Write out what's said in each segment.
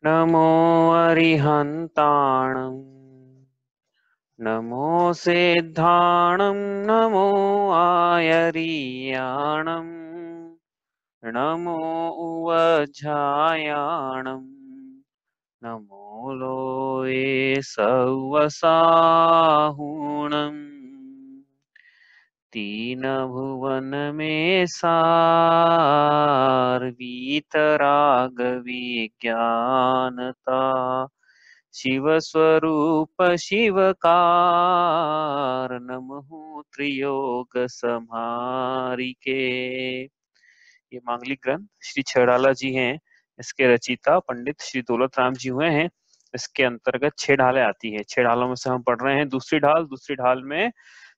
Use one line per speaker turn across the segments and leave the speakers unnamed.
नमो अरिहन्ताणं नमो सिद्धाणं नमो आयर्याणं नमो उवझायाणं नमो लोये सवसाहुणम् तीन भुवन में सार वीतराग विज्ञानता शिव स्वरूप शिवकार नमः त्रियोग समारिके। ये मांगलिक ग्रंथ श्री छेड़ाला जी हैं। इसके रचिता पंडित श्री दौलत राम जी हुए हैं। इसके अंतर्गत 6 ढालें आती है। 6 ढालों में से हम पढ़ रहे हैं दूसरी ढाल में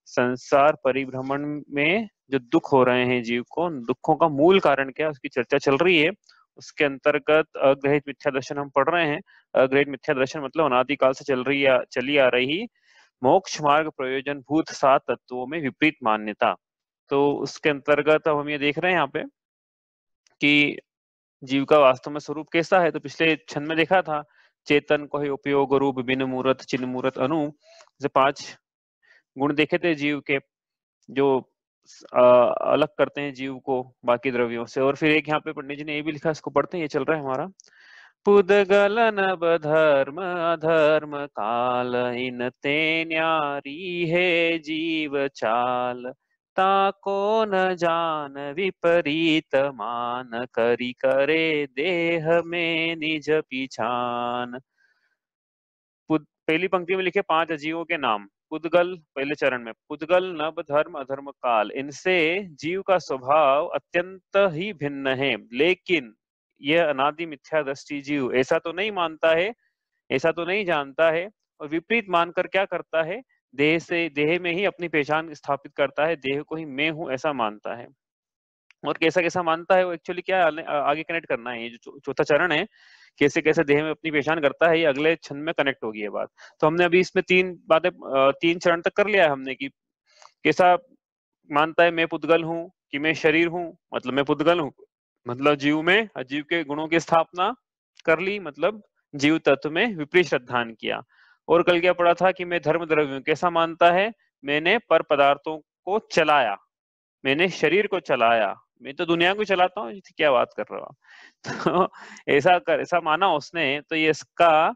संसार परिभ्रमण में जो दुख हो रहे हैं जीव को, दुखों का मूल कारण क्या है उसकी चर्चा चल रही है। उसके अंतर्गत अग्रहित मिथ्या दर्शन हम पढ़ रहे हैं। अग्रहित मिथ्या दर्शन मतलब अनादिकाल से चली आ रही मोक्ष मार्ग प्रयोजन भूत 7 तत्वों में विपरीत मान्यता। तो उसके अंतर्गत अब हम ये देख रहे हैं यहाँ पे कि जीव का वास्तव में स्वरूप कैसा है। तो पिछले क्षण में देखा था चेतन को ही उपयोग रूप बिन मूर्त चिन्ह मूर्त अनु, जैसे 5 गुण देखे थे जीव के जो अलग करते हैं जीव को बाकी द्रव्यों से। और फिर एक यहाँ पे पंडित जी ने ये भी लिखा, इसको पढ़ते हैं, ये चल रहा है हमारा। पुद्गल नभ धर्म अधर्म काल इन ते न्यारी है जीव चाल ताको न जान विपरीत मान करी करे देह में निज पिछान। पहली पंक्ति में लिखे 5 अजीवों के नाम। पुद्गल पहले चरण में, पुद्गल नभ धर्म अधर्म काल, इनसे जीव का स्वभाव अत्यंत ही भिन्न है, लेकिन यह अनादि मिथ्या दृष्टि जीव ऐसा तो नहीं मानता है, ऐसा तो नहीं जानता है, और विपरीत मानकर क्या करता है, देह में ही अपनी पहचान स्थापित करता है, देह को ही मैं हूं ऐसा मानता है। और कैसा कैसा मानता है वो एक्चुअली क्या है आगे कनेक्ट करना है। ये जो चौथा चरण है, कैसे कैसे देह में अपनी पहचान करता है, ये अगले क्षण में कनेक्ट होगी ये बात। तो हमने अभी इसमें 3 चरण तक कर लिया है हमने कि कैसा मानता है, मैं पुद्गल हूँ कि मैं शरीर हूँ, मतलब मैं पुद्गल हूँ, मतलब जीव में अजीव के गुणों की स्थापना कर ली, मतलब जीव तत्व में विपरीत श्रद्धान किया। और कल क्या पढ़ा था कि मैं धर्म द्रव्य हूँ, कैसा मानता है, मैंने पर पदार्थों को चलाया, मैंने शरीर को चलाया, मैं तो दुनिया को चलाता हूँ, क्या बात कर रहा हूँ। तो ऐसा माना उसने, तो ये इसका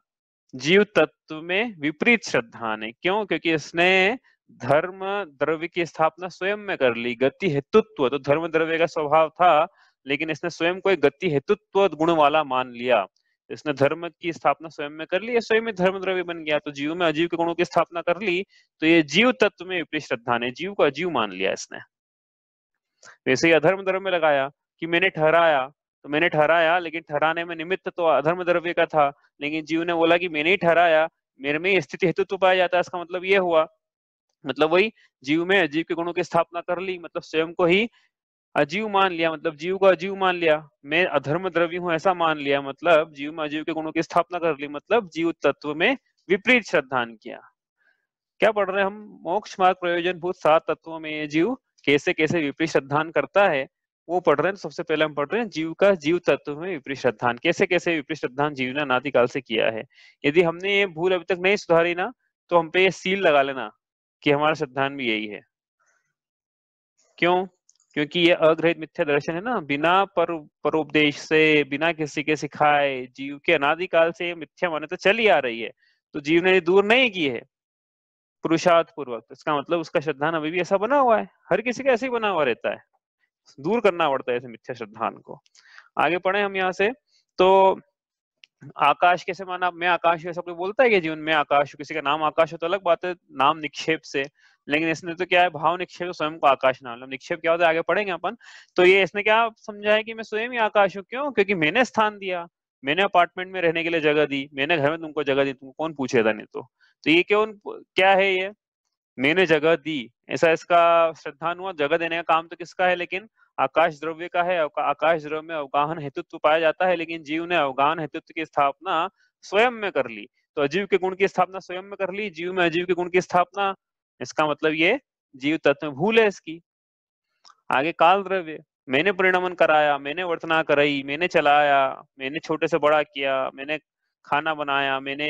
जीव तत्व में विपरीत श्रद्धान है। क्यों? क्योंकि इसने धर्म द्रव्य की स्थापना स्वयं में कर ली, गति हेतुत्व। तो धर्म द्रव्य का स्वभाव था, लेकिन इसने स्वयं को एक गति हेतुत्व गुण वाला मान लिया। इसने धर्म की स्थापना स्वयं में कर ली, स्वयं में धर्म द्रव्य बन गया। तो जीव में अजीव के गुणों की स्थापना कर ली, तो ये जीव तत्व में विपरीत श्रद्धान है, जीव को अजीव मान लिया इसने। वैसे ही अधर्म द्रव्य में लगाया कि मैंने ठहराया, तो मैंने ठहराया, लेकिन ठहराने में निमित्त तो अधर्म द्रव्य का था, लेकिन जीव ने बोला कि मैंने ही ठहराया, मेरे में स्थिति हेतुत्व पाया जाता है। इसका मतलब ये हुआ, मतलब वही जीव में अजीव के गुणों की स्थापना कर ली, मतलब स्वयं को ही अजीव मान लिया, मतलब जीव को अजीव मान लिया। मैं अधर्म द्रव्य हूं ऐसा मान लिया, मतलब जीव में अजीव के गुणों की स्थापना कर ली, मतलब जीव तत्व में विपरीत श्रद्धान किया। क्या पढ़ रहे हैं हम? मोक्ष मार्ग प्रयोजन भूत 7 तत्वों में ये जीव कैसे कैसे विपरीत श्रद्धान करता है वो पढ़ रहे हैं। सबसे पहले हम पढ़ रहे हैं जीव का जीव तत्व में विपरीत श्रद्धान, कैसे कैसे विपरीत श्रद्धान जीव ने अनादिकाल से किया है। यदि हमने ये भूल अभी तक नहीं सुधारी ना, तो हम पे ये सील लगा लेना कि हमारा श्रद्धान भी यही है। क्यों? क्योंकि ये अग्रहित मिथ्या दर्शन है ना, बिना परोपदेश से, बिना किसी के सिखाए जीव के अनादिकाल से मिथ्या मान्यता चली आ रही है, तो जीव ने दूर नहीं की है पुरुषार्थ पूर्वक। इसका मतलब उसका श्रद्धान अभी भी ऐसा बना हुआ है, हर किसी का ऐसे ही बना हुआ रहता है, दूर करना पड़ता है ऐसे मिथ्या श्रद्धान को। आगे पढ़े हम यहाँ से। तो आकाश कैसे माना, मैं आकाश हूं, ऐसा कोई बोलता है कि जीवन में आकाश हूं? किसी का नाम आकाश हो तो अलग बात है, नाम निक्षेप से, लेकिन इसने तो क्या है, भाव निक्षेप, स्वयं को आकाश नाम। मतलब निक्षेप क्या होता है आगे पढ़ेंगे अपन। तो ये इसने क्या समझा है कि मैं स्वयं ही आकाश हूँ। क्यों? क्योंकि मैंने स्थान दिया, मैंने अपार्टमेंट में रहने के लिए जगह दी, मैंने घर में तुमको जगह दी, तुमको कौन पूछेगा? नहीं तो ये क्यों, क्या है ये, मैंने जगह दी, ऐसा इसका श्रद्धान हुआ। जगह देने का काम तो किसका है, लेकिन आकाश द्रव्य का है। आकाश द्रव्य में अवगाहन हेतुत्व पाया जाता है, लेकिन जीव ने अवगाहन हेतुत्व की स्थापना स्वयं में कर ली। तो अजीव के गुण की स्थापना स्वयं में कर ली, जीव में अजीव के गुण की स्थापना। इसका मतलब ये जीव तत्व में भूल है इसकी। आगे काल द्रव्य, मैंने परिणमन कराया, मैंने वर्तना कराई, मैंने चलाया, मैंने छोटे से बड़ा किया, मैंने खाना बनाया, मैंने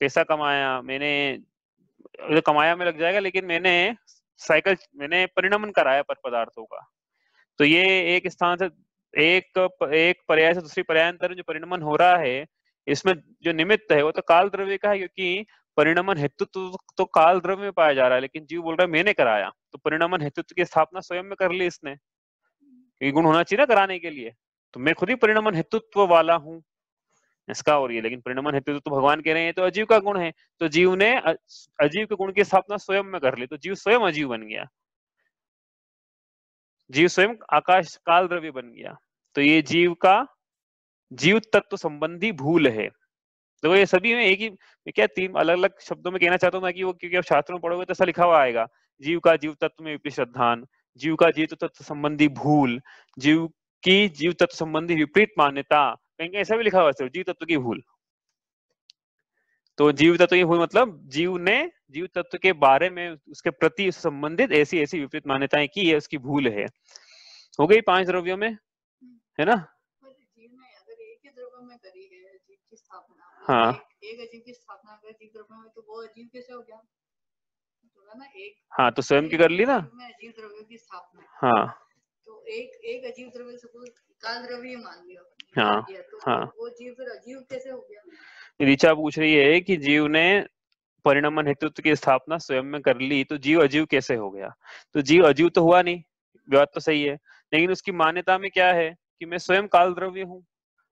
पैसा कमाया, मैंने कमाया में लग जाएगा, लेकिन मैंने परिणमन कराया पर पदार्थों का। तो ये एक स्थान से एक पर्याय से दूसरी पर्यायांतर में जो परिणमन हो रहा है, इसमें जो निमित्त है वो तो काल द्रव्य का है, क्योंकि परिणमन हेतुत्व तो काल द्रव्य में पाया जा रहा है, लेकिन जीव बोल रहा है मैंने कराया, तो परिणमन हेतुत्व की स्थापना स्वयं में कर ली इसने। ये गुण होना चाहिए ना कराने के लिए, तो मैं खुद ही परिणमन हेतुत्व वाला हूँ इसका। और ये लेकिन परिणमन हेतु तो भगवान कह रहे हैं तो अजीव का गुण है, तो जीव ने अजीव के गुण की स्थापना स्वयं में कर ली, तो जीव स्वयं अजीव बन गया, जीव स्वयं आकाश काल द्रव्य बन गया। तो ये जीव तत्व संबंधी भूल है। तो ये सभी में एक ही, क्या तीन अलग अलग शब्दों में कहना चाहता हूँ मैं कि वो, क्योंकि आप शास्त्रों में पढ़ोगे तो ऐसा लिखा हुआ आएगा, जीव का जीव तत्व में विपरीत श्रद्धान, जीव का जीव तत्व संबंधी भूल, जीव की जीव तत्व संबंधी विपरीत मान्यता, कहीं ऐसा भी लिखा हुआ है जीव तत्व की भूल। तो जीव तत्व की भूल मतलब जीव ने जीव तत्व के बारे में उसके प्रति संबंधित ऐसी ऐसी विपरीत मान्यताएं की है, उसकी भूल है। हो गई 5 द्रव्यों में, है ना?
जीव ने अगर एक ही द्रव्य में करी है जीव की स्थापना,
हाँ
एक अजीव की स्थापना अगर जीव द्रव्य में, तो वो अजीव कैसे हो गया? तो ना एक,
हाँ, तो स्वयं की कर ली ना।
अजीव द्रव्य की स्थापना,
हाँ
तो एक अजीव द्रव्य सपोज काल द्रव्य मान लिया,
हाँ
तो
हाँ,
वो जीव फिर अजीव कैसे हो गया?
ऋचा पूछ रही है कि जीव ने परिणमन हेतुत्व की स्थापना स्वयं में कर ली, तो जीव अजीव कैसे हो गया? तो जीव अजीव तो हुआ नहीं, बात तो सही है, लेकिन उसकी मान्यता में क्या है कि मैं स्वयं काल द्रव्य हूँ,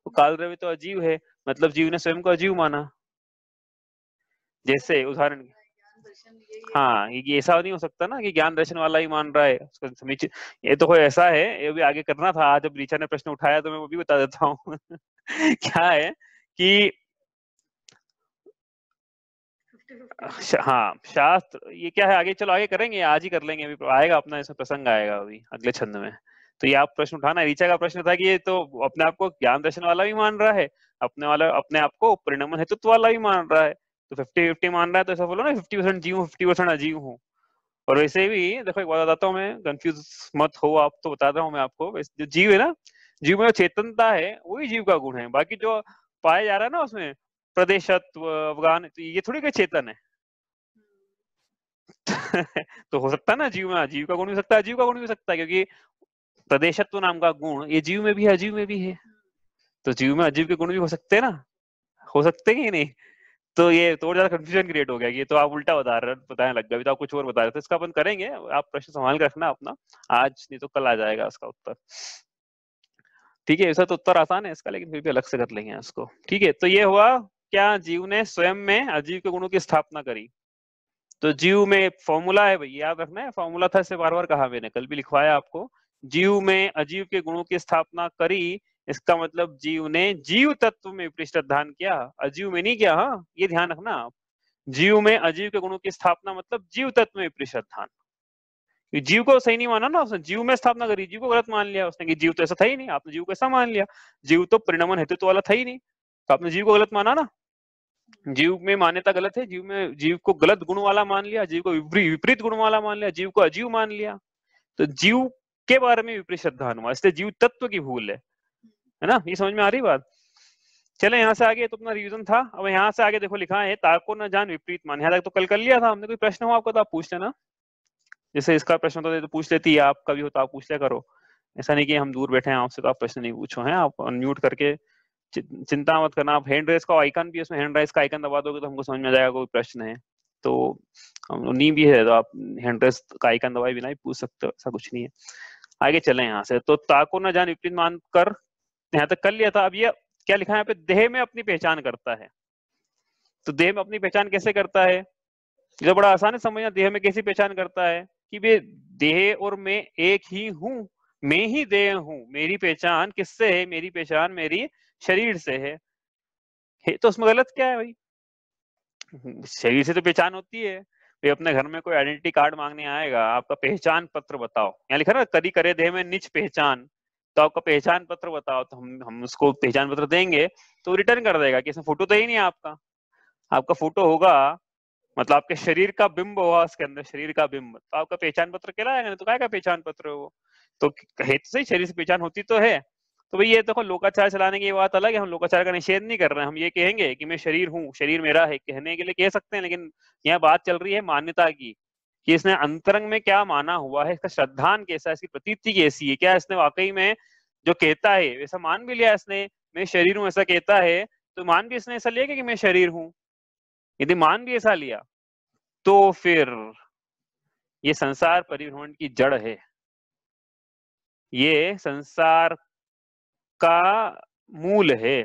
तो काल द्रव्य तो अजीव है, मतलब जीव ने स्वयं को अजीव माना। जैसे उदाहरण, हाँ, ये ऐसा नहीं हो सकता ना कि ज्ञान दर्शन वाला ही मान रहा है उसको समीचीन। ये तो कोई ऐसा है, ये भी आगे करना था, आज जब ऋचा ने प्रश्न उठाया तो मैं वो भी बता देता हूँ क्या है कि हाँ, शास्त्र ये क्या है, आगे चलो आगे करेंगे, आज ही कर लेंगे, अभी आएगा अपना ऐसा प्रसंग आएगा अभी अगले छंद में। तो ये आप प्रश्न उठाना, ऋचा का प्रश्न था कि ये तो अपने आप को ज्ञान दर्शन वाला भी मान रहा है, अपने आप को परिणमन हेतुत्व वाला भी मान रहा है, तो 50-50 मान रहा है, तो ऐसा बोलो ना 50% जीव 50% अजीव हूँ। और वैसे भी देखो एक बात बताता हूँ मैं, कंफ्यूज मत हो आप, तो बता रहा हूँ मैं आपको, जो जीव है ना, जीव में जो चेतनता है वही जीव का गुण है, बाकी जो पाया जा रहा है ना उसमें प्रदेशत्व अवगान, तो ये थोड़ी कोई चेतन है तो हो सकता है ना जीव में जीव का गुण भी सकता है, अजीव का गुण भी सकता है, क्योंकि प्रदेशत्व नाम का गुण ये जीव में भी है अजीव में भी है, तो जीव में अजीव के गुण भी हो सकते हैं ना, हो सकते हैं कि नहीं? तो ये तो और ज्यादा कंफ्यूजन क्रिएट हो गया कि ये तो आप उल्टा बताने लग गए, अभी तो आप कुछ और बता रहे थे, इसका अपन करेंगे, आप प्रश्न संभाल के रखना अपना, आज नहीं तो कल आ जाएगा उसका उत्तर। ठीक है, ऐसा तो उत्तर आसान है इसका, लेकिन फिर भी अलग से कर लेंगे उसको। ठीक है, तो ये हुआ क्या, जीव ने स्वयं में अजीव के गुणों की स्थापना करी। तो जीव में फॉर्मूला है भाई, याद रखना है, फॉर्मूला था, इसे बार बार कहा मैंने, कल भी लिखवाया आपको, जीव में अजीव के गुणों की स्थापना करी, इसका मतलब जीव ने जीव तत्व में प्रतिष्ठान किया, अजीव में नहीं किया। हाँ, ये ध्यान रखना आप, जीव में अजीव के गुणों की स्थापना मतलब जीव तत्व में प्रतिष्ठान। जीव को सही नहीं माना ना उसने, जीव में स्थापना करी, जीव को गलत मान लिया उसने कि जीव तो ऐसा था ही नहीं, आपने जीव को ऐसा मान लिया, जीव तो परिणमन हेतुत्व वाला था ही नहीं, तो आपने जीव को गलत माना ना, जीव में मान्यता गलत है, जीव को गलत गुण वाला मान लिया, जीव को विपरीत गुण वाला मान लिया, जीव को अजीव मान लिया, तो जीव के बारे में विपरीत श्रद्धा हुआ, इसलिए जीव तत्व की भूल है ना? ये समझ में आ रही बात? चले यहाँ से आगे, तो अपना रिवीजन था, अब यहाँ से आगे देखो लिखा है ताको न जान विपरीत मान, यहाँ तक तो कल कर लिया था हमने, कोई प्रश्न हो आपको तो आप पूछ लेना, जैसे इसका प्रश्न होता है तो पूछ लेती है, आपका भी हो तो आप पूछ लिया करो, ऐसा नहीं कि हम दूर बैठे हैं आपसे तो आप प्रश्न नहीं पूछो, हैं आप अनम्यूट करके चिंता मत करना, आप हैंड रेस का आइकन भी, उसमें हैंड रेस का आइकन दबा दोगे तो हमको समझ में आ जाएगा कोई प्रश्न है, तो नहीं भी है तो आप हैंड रेस का आइकन दबाए बिना ही पूछ सकते हो, ऐसा कुछ नहीं है। आगे चले यहाँ से, तो ताको न जान विपरीत मान कर यहाँ तक कर लिया था, अब ये क्या लिखा है यहाँ पे, देह में अपनी पहचान करता है, तो देह में अपनी पहचान कैसे करता है, ये तो बड़ा आसान है समझना, देह में कैसी पहचान करता है कि वे देह और मैं एक ही हूँ, मैं ही देह हूँ, मेरी पहचान किससे है, मेरी पहचान मेरी शरीर से है तो उसमें गलत क्या है भाई, शरीर से तो पहचान होती है, वे अपने घर में कोई आइडेंटिटी कार्ड मांगने आएगा, आपका पहचान पत्र बताओ, यहाँ लिखा ना करी करे देह में निज पहचान, तो आपका पहचान पत्र बताओ, तो हम उसको पहचान पत्र देंगे, तो रिटर्न कर देगा कि इसमें फोटो तो ही नहीं है आपका, आपका फोटो होगा मतलब आपके शरीर का बिंब होगा उसके अंदर, शरीर का बिंब, तो आपका पहचान पत्र कहलाएगा, नहीं तो क्या का पहचान पत्र है वो, तो है तो सही, शरीर से पहचान होती तो है, तो भाई ये देखो लोकाचार चलाने की बात अलग है, हम लोकाचार का निषेध नहीं कर रहे हैं, हम ये कहेंगे कि मैं शरीर हूँ, शरीर मेरा है, कहने के लिए कह सकते हैं, लेकिन यहाँ बात चल रही है मान्यता की कि इसने अंतरंग में क्या माना हुआ है, इसका श्रद्धान कैसा है, इसकी प्रतीति कैसी है, क्या इसने वाकई में जो कहता है वैसा मान भी लिया इसने, मैं शरीर हूँ ऐसा कहता है, तो मान भी इसने ऐसा लिया कि मैं शरीर हूँ। यदि मान भी ऐसा लिया तो फिर ये संसार परिभ्रमण की जड़ है, ये संसार का मूल है।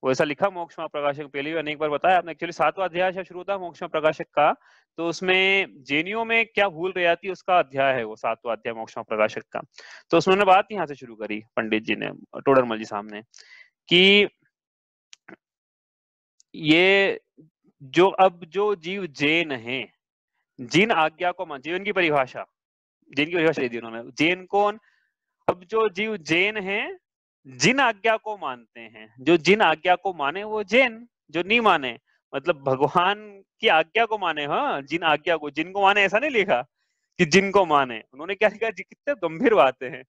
वो ऐसा लिखा मोक्ष प्रकाशक, पहले भी अनेक बार बताया आपने, एक्चुअली 7वां अध्याय से शुरू होता है मोक्ष प्रकाशक का, तो उसमें जैनियों में क्या भूल रह जाती है उसका अध्याय है वो 7वां अध्याय मोक्ष प्रकाशक का। तो उसने बात यहाँ से शुरू करी पंडित जी ने, टोडरमल जी सामने, कि ये जो जीव जैन है, जिन आज्ञा को मान, जीवन की परिभाषा, जैन की परिभाषा दे दी उन्होंने, जैन कौन, अब जो जीव जैन है जिन आज्ञा को मानते हैं, जो जिन आज्ञा को माने वो जैन, जो नहीं माने मतलब भगवान की आज्ञा को माने, हाँ जिन आज्ञा को, जिनको माने ऐसा नहीं लिखा कि जिनको माने, उन्होंने क्या लिखा, कितने गंभीर बातें हैं।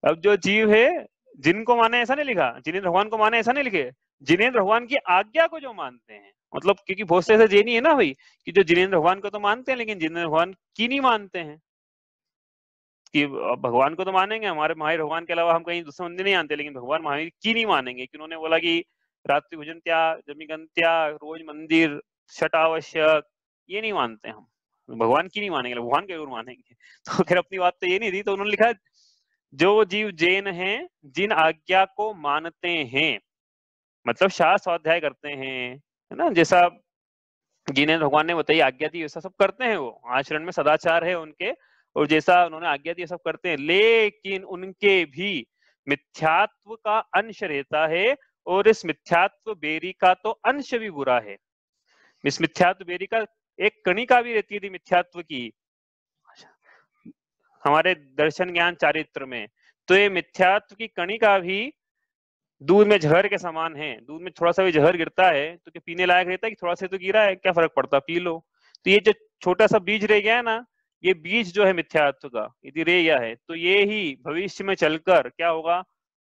अब जो जीव है जिनको माने ऐसा नहीं लिखा, जिनेंद्र भगवान को माने ऐसा नहीं लिखे, जिनेंद्र भगवान की आज्ञा को जो मानते हैं, मतलब क्योंकि बहुत से ऐसे जैनी है ना भाई कि जो जिनेंद्र भगवान को तो मानते हैं लेकिन जिनेंद्र भगवान की नहीं मानते हैं, कि भगवान को तो मानेंगे, हमारे महावीर भगवान के अलावा हम कहीं दूसरे मंदिर नहीं आनते, लेकिन भगवान महावीर की नहीं मानेंगे, कि उन्होंने बोला कि रात्रि भोजन त्याग, जमीगन त्याग, रोज मंदिर, छठ आवश्यक, ये नहीं मानते हम, भगवान की नहीं मानेंगे, भगवान के जरूर मानेंगे। तो खैर अपनी बात तो ये नहीं थी, तो उन्होंने लिखा जो जीव जैन हैं जिन आज्ञा को मानते हैं, मतलब शास्त्र स्वाध्याय करते हैं, है ना, जैसा जिन्हें भगवान ने बताई आज्ञा दी वैसा सब करते हैं, वो आचरण में सदाचार है उनके, और जैसा उन्होंने आज्ञा दी सब करते हैं, लेकिन उनके भी मिथ्यात्व का अंश रहता है, और इस मिथ्यात्व बेरी का तो अंश भी बुरा है। इस मिथ्यात्व बेरी का एक कणिका भी रहती थी मिथ्यात्व की हमारे दर्शन ज्ञान चारित्र में, तो ये मिथ्यात्व की कणिका भी दूध में जहर के समान है। दूध में थोड़ा सा भी जहर गिरता है तो क्या पीने लायक रहता है, कि थोड़ा सा तो गिरा है, क्या फर्क पड़ता, पी लो। तो ये जो छोटा सा बीज रह गया है ना, ये बीज जो है मिथ्यात्व का यदि रह गया है, तो ये ही भविष्य में चलकर क्या होगा,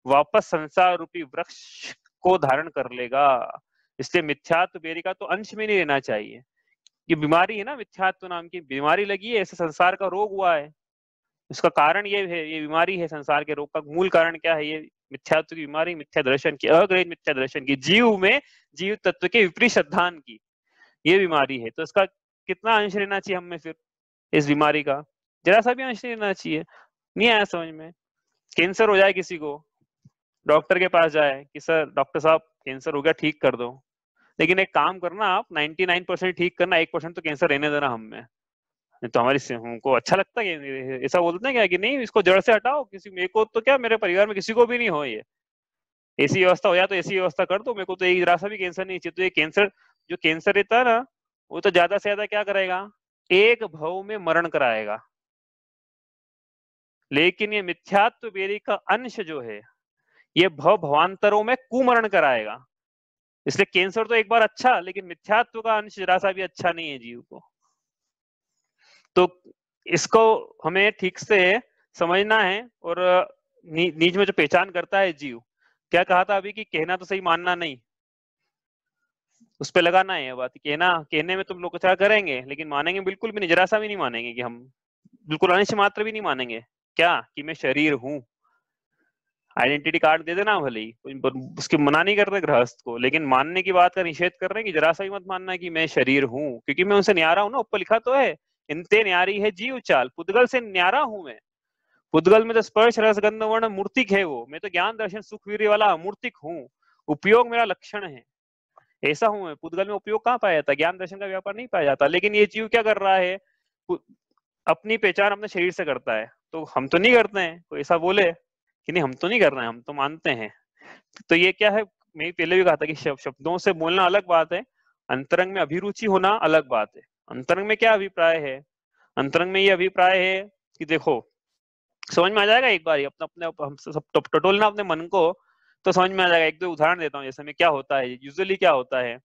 वापस संसार रूपी वृक्ष को धारण कर लेगा। इसलिए मिथ्यात्व बेरी का तो अंश में नहीं रहना चाहिए। ये बीमारी है ना, मिथ्यात्व नाम की बीमारी लगी है, ऐसे संसार का रोग हुआ है, इसका कारण ये है, ये बीमारी है संसार के रोग का मूल कारण क्या है, ये मिथ्यात्व की बीमारी, मिथ्या दर्शन की, अग्रहित मिथ्या दर्शन की, जीव में जीव तत्व के विपरीत श्रद्धान की ये बीमारी है। तो इसका कितना अंश रहना चाहिए हमें फिर, इस बीमारी का जरा सा भी अंश नहीं रहना चाहिए। नहीं आया समझ में, कैंसर हो जाए किसी को, डॉक्टर के पास जाए कि सर डॉक्टर साहब कैंसर हो गया, ठीक कर दो, लेकिन एक काम करना आप 99% ठीक करना, 1% तो कैंसर रहने देना हम में, तो हमारी हमको अच्छा लगता है, ऐसा बोलते हैं क्या कि नहीं इसको जड़ से हटाओ, किसी मेरे को तो क्या, मेरे परिवार में किसी को भी नहीं हो, ये ऐसी व्यवस्था हो जाए तो ऐसी व्यवस्था कर दो, मेरे को तो एक जरा सा भी कैंसर नहीं चाहिए। तो ये कैंसर, जो कैंसर रहता है ना, वो तो ज्यादा से ज्यादा क्या करेगा, एक भव में मरण कराएगा, लेकिन ये मिथ्यात्व बेरी का अंश जो है ये भव भवांतरों में कुमरण कराएगा। इसलिए कैंसर तो एक बार अच्छा, लेकिन मिथ्यात्व का अंश जरा सा भी अच्छा नहीं है जीव को। तो इसको हमें ठीक से समझना है, और नीच में जो पहचान करता है जीव, क्या कहा था अभी कि कहना तो सही मानना नहीं, उस पे लगाना है ये बात, कहना कहने में तुम लोग क्या करेंगे लेकिन मानेंगे बिल्कुल भी नहीं, जरा सा भी नहीं मानेंगे, कि हम बिल्कुल अंश मात्र भी नहीं मानेंगे, क्या कि मैं शरीर हूं। आइडेंटिटी कार्ड दे देना भले ही, उसकी मना नहीं कर रहे गृहस्थ को, लेकिन मानने की बात का निषेध कर रहे हैं कि जरा सा भी मत मानना कि मैं शरीर हूं, क्योंकि मैं उनसे न्यारा हूं ना, ऊपर लिखा तो है इनते न्यारी है जीव चाल, पुद्गल से न्यारा हूं मैं। पुद्गल में तो स्पर्श रस गंध वर्ण मूर्तिक है वो, मैं तो ज्ञान दर्शन सुख वीर्य वाला अमूर्तिक हूँ, उपयोग मेरा लक्षण है, ऐसा हूं मैं। पुद्गल में उपयोग कहाँ पाया जाता, ज्ञान दर्शन का व्यापार नहीं पाया जाता। लेकिन ये जीव क्या कर रहा है, अपनी पहचान अपने शरीर से करता है, तो हम तो नहीं करते हैं, कोई ऐसा बोले कि नहीं हम तो नहीं कर रहे हैं, हम तो मानते हैं। तो ये क्या है, मैं पहले भी कहा था कि शब्दों से बोलना अलग बात है, अंतरंग में अभिरुचि होना अलग बात है। अंतरंग में क्या अभिप्राय है, अंतरंग में ये अभिप्राय है कि देखो समझ में आ जाएगा एक बार अपने अपने हम सब टटोलना अपने मन को, तो समझ में आ जाएगा। एक दो उदाहरण देता हूँ, जैसे में क्या होता है यूजुअली, क्या होता है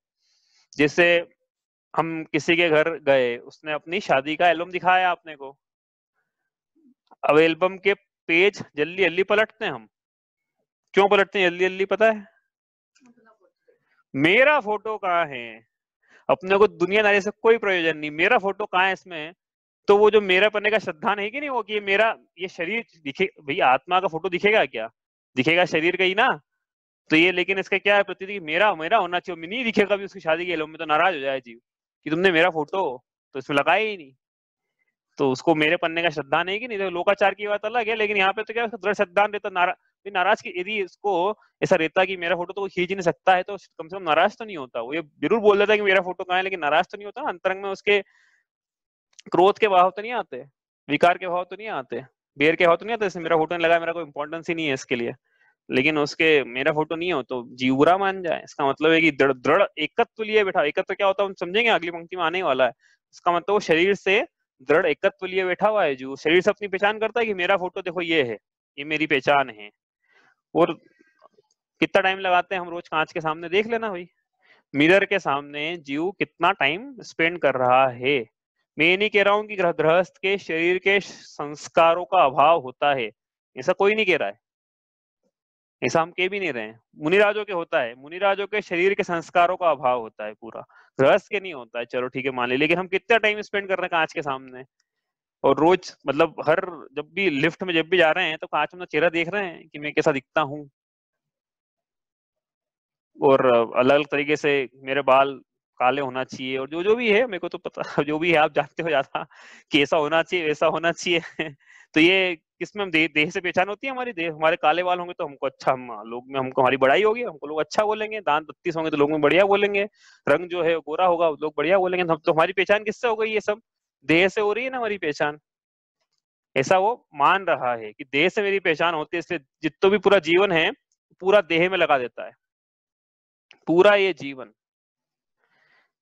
जैसे हम किसी के घर गए, उसने अपनी शादी का एल्बम दिखाया अपने को, अब एल्बम के पेज जल्दी जल्दी पलटते हैं हम, क्यों पलटते हैं जल्दी जल्दी, पता है?
अपना फोटो।
मेरा फोटो कहाँ है, अपने को दुनियादारी से कोई प्रयोजन नहीं, मेरा फोटो कहाँ है इसमें? तो वो जो मेरा पन्ने का श्रद्धा नहीं कि नहीं, वो कि ये मेरा, ये शरीर दिखे भाई, आत्मा का फोटो दिखेगा क्या? दिखेगा शरीर का ही ना। तो ये लेकिन इसका क्या है प्रतीति, मेरा मेरा होना चाहिए, नहीं दिखेगा भी उसकी शादी के में तो नाराज हो जाए जीव कि तुमने मेरा फोटो तो इसमें लगाया ही नहीं। तो उसको मेरे पन्ने का श्रद्धा नहीं कि नहीं, तो लोकाचार की बात अलग है, लेकिन यहाँ पे तो क्या दृढ़ श्रद्धा रहता, नाराज की यदि इसको ऐसा रहता कि मेरा फोटो तो खींच नहीं सकता है, तो कम से कम नाराज तो नहीं होता। वो ये जरूर बोल देता है कि मेरा फोटो कहाँ है, लेकिन नाराज तो नहीं होता। अंतरंग में उसके क्रोध के भाव तो नहीं आते, विकार के भाव तो नहीं आते, बेर के भाव तो नहीं आते, जैसे मेरा फोटो नहीं लगा, मेरा कोई इंपॉर्टेंस ही नहीं है इसके लिए। लेकिन उसके मेरा फोटो नहीं हो तो जीव बुरा मान जाए, इसका मतलब है कि दृढ़ दृढ़ एकत्व लिए बैठा। एकत्व क्या होता है हम समझेंगे, अगली पंक्ति में आने ही वाला है। इसका मतलब वो शरीर से दृढ़ एकत्व लिए बैठा हुआ है, जो शरीर से अपनी पहचान करता है कि मेरा फोटो देखो ये है, ये मेरी पहचान है। और कितना टाइम लगाते हैं हम रोज कांच के सामने, देख लेना भाई, मिरर के सामने जीव कितना टाइम स्पेंड कर रहा है। मैं ये नहीं कह रहा हूं कि गृहस्थ के शरीर के संस्कारों का अभाव होता है, ऐसा कोई नहीं कह रहा है, ऐसा हम कह भी नहीं रहे हैं। मुनिराजों के होता है, मुनिराजों के शरीर के संस्कारों का अभाव होता है पूरा, गृहस्थ के नहीं होता है। चलो ठीक है मान ली, लेकिन हम कितना टाइम स्पेंड कर रहे हैं कांच के सामने, और रोज मतलब हर, जब भी लिफ्ट में जब भी जा रहे हैं तो कांच में चेहरा देख रहे हैं कि मैं कैसा दिखता हूँ, और अलग अलग तरीके से मेरे बाल काले होना चाहिए, और जो जो भी है मेरे को तो पता जो भी है आप जानते हो ज्यादा कि ऐसा होना चाहिए वैसा होना चाहिए तो ये किसमें हम देह से पहचान होती है हमारी, देह हमारे काले बाल होंगे तो हमको अच्छा, हम लोग में हमको हमारी बड़ाई होगी, हमको लोग अच्छा बोलेंगे, दांत 32 होंगे तो लोग में बढ़िया बोलेंगे, रंग जो है गोरा होगा लोग बढ़िया बोलेंगे, तो हमारी पहचान किससे हो गई? ये सब देह से हो रही है ना हमारी पहचान। ऐसा वो मान रहा है कि देह से मेरी पहचान होती है, इसलिए जितना भी पूरा जीवन है पूरा देह में लगा देता है, पूरा ये जीवन।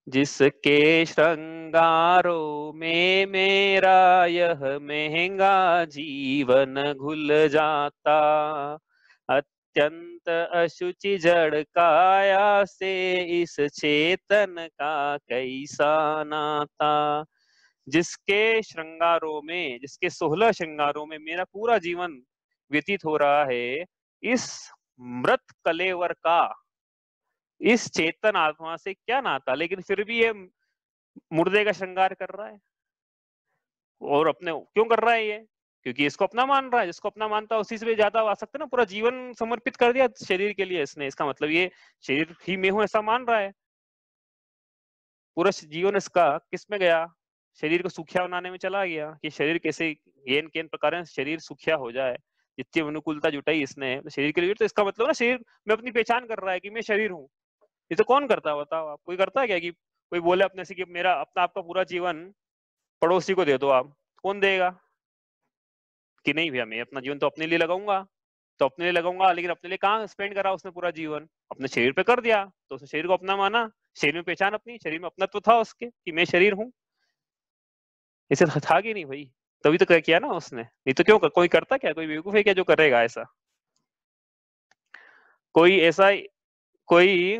जिसके श्रृंगारों में मेरा यह महंगा जीवन घुल जाता, अत्यंत अशुचि जड़ काया से इस चेतन का कैसा नाता। जिसके श्रृंगारों में, जिसके 16 श्रृंगारों में मेरा पूरा जीवन व्यतीत हो रहा है, इस मृत कलेवर का इस चेतन आत्मा से क्या नाता, लेकिन फिर भी ये मुर्दे का श्रृंगार कर रहा है। और अपने क्यों कर रहा है ये? क्योंकि इसको अपना मान रहा है, जिसको अपना मानता है उसी से भी ज्यादा आ सकते ना, पूरा जीवन समर्पित कर दिया शरीर के लिए इसने, इसका मतलब ये शरीर ही में हूं ऐसा मान रहा है। पूरा जीवन इसका किस में गया? शरीर को सुखिया बनाने में चला गया, कि शरीर कैसे केन केन प्रकार शरीर सुखिया हो जाए, जितनी अनुकूलता जुटाई इसने शरीर के लिए। तो इसका मतलब ना शरीर में अपनी पहचान कर रहा है कि मैं शरीर हूँ। ये तो कौन करता है बताओ आप? कोई करता है क्या कि कोई बोले अपने से कि मेरा अपना आपका पूरा जीवन पड़ोसी को दे दो आप, कौन देगा? कि नहीं भैया मैं अपना जीवन तो अपने लिए लगाऊंगा, तो अपने लिए लगाऊंगा, लेकिन अपने लिए कहाँ स्पेंड करा उसने पूरा जीवन? अपने शरीर पे कर दिया, तो उसने शरीर को अपना माना, शरीर में पहचान अपनी, शरीर में अपनत्व था उसके कि मैं शरीर हूँ। इसे था कि नहीं भाई? तभी तो किया ना उसने, नहीं तो क्यों कोई करता क्या? कोई बेवकूफ है क्या जो करेगा ऐसा? कोई ऐसा, कोई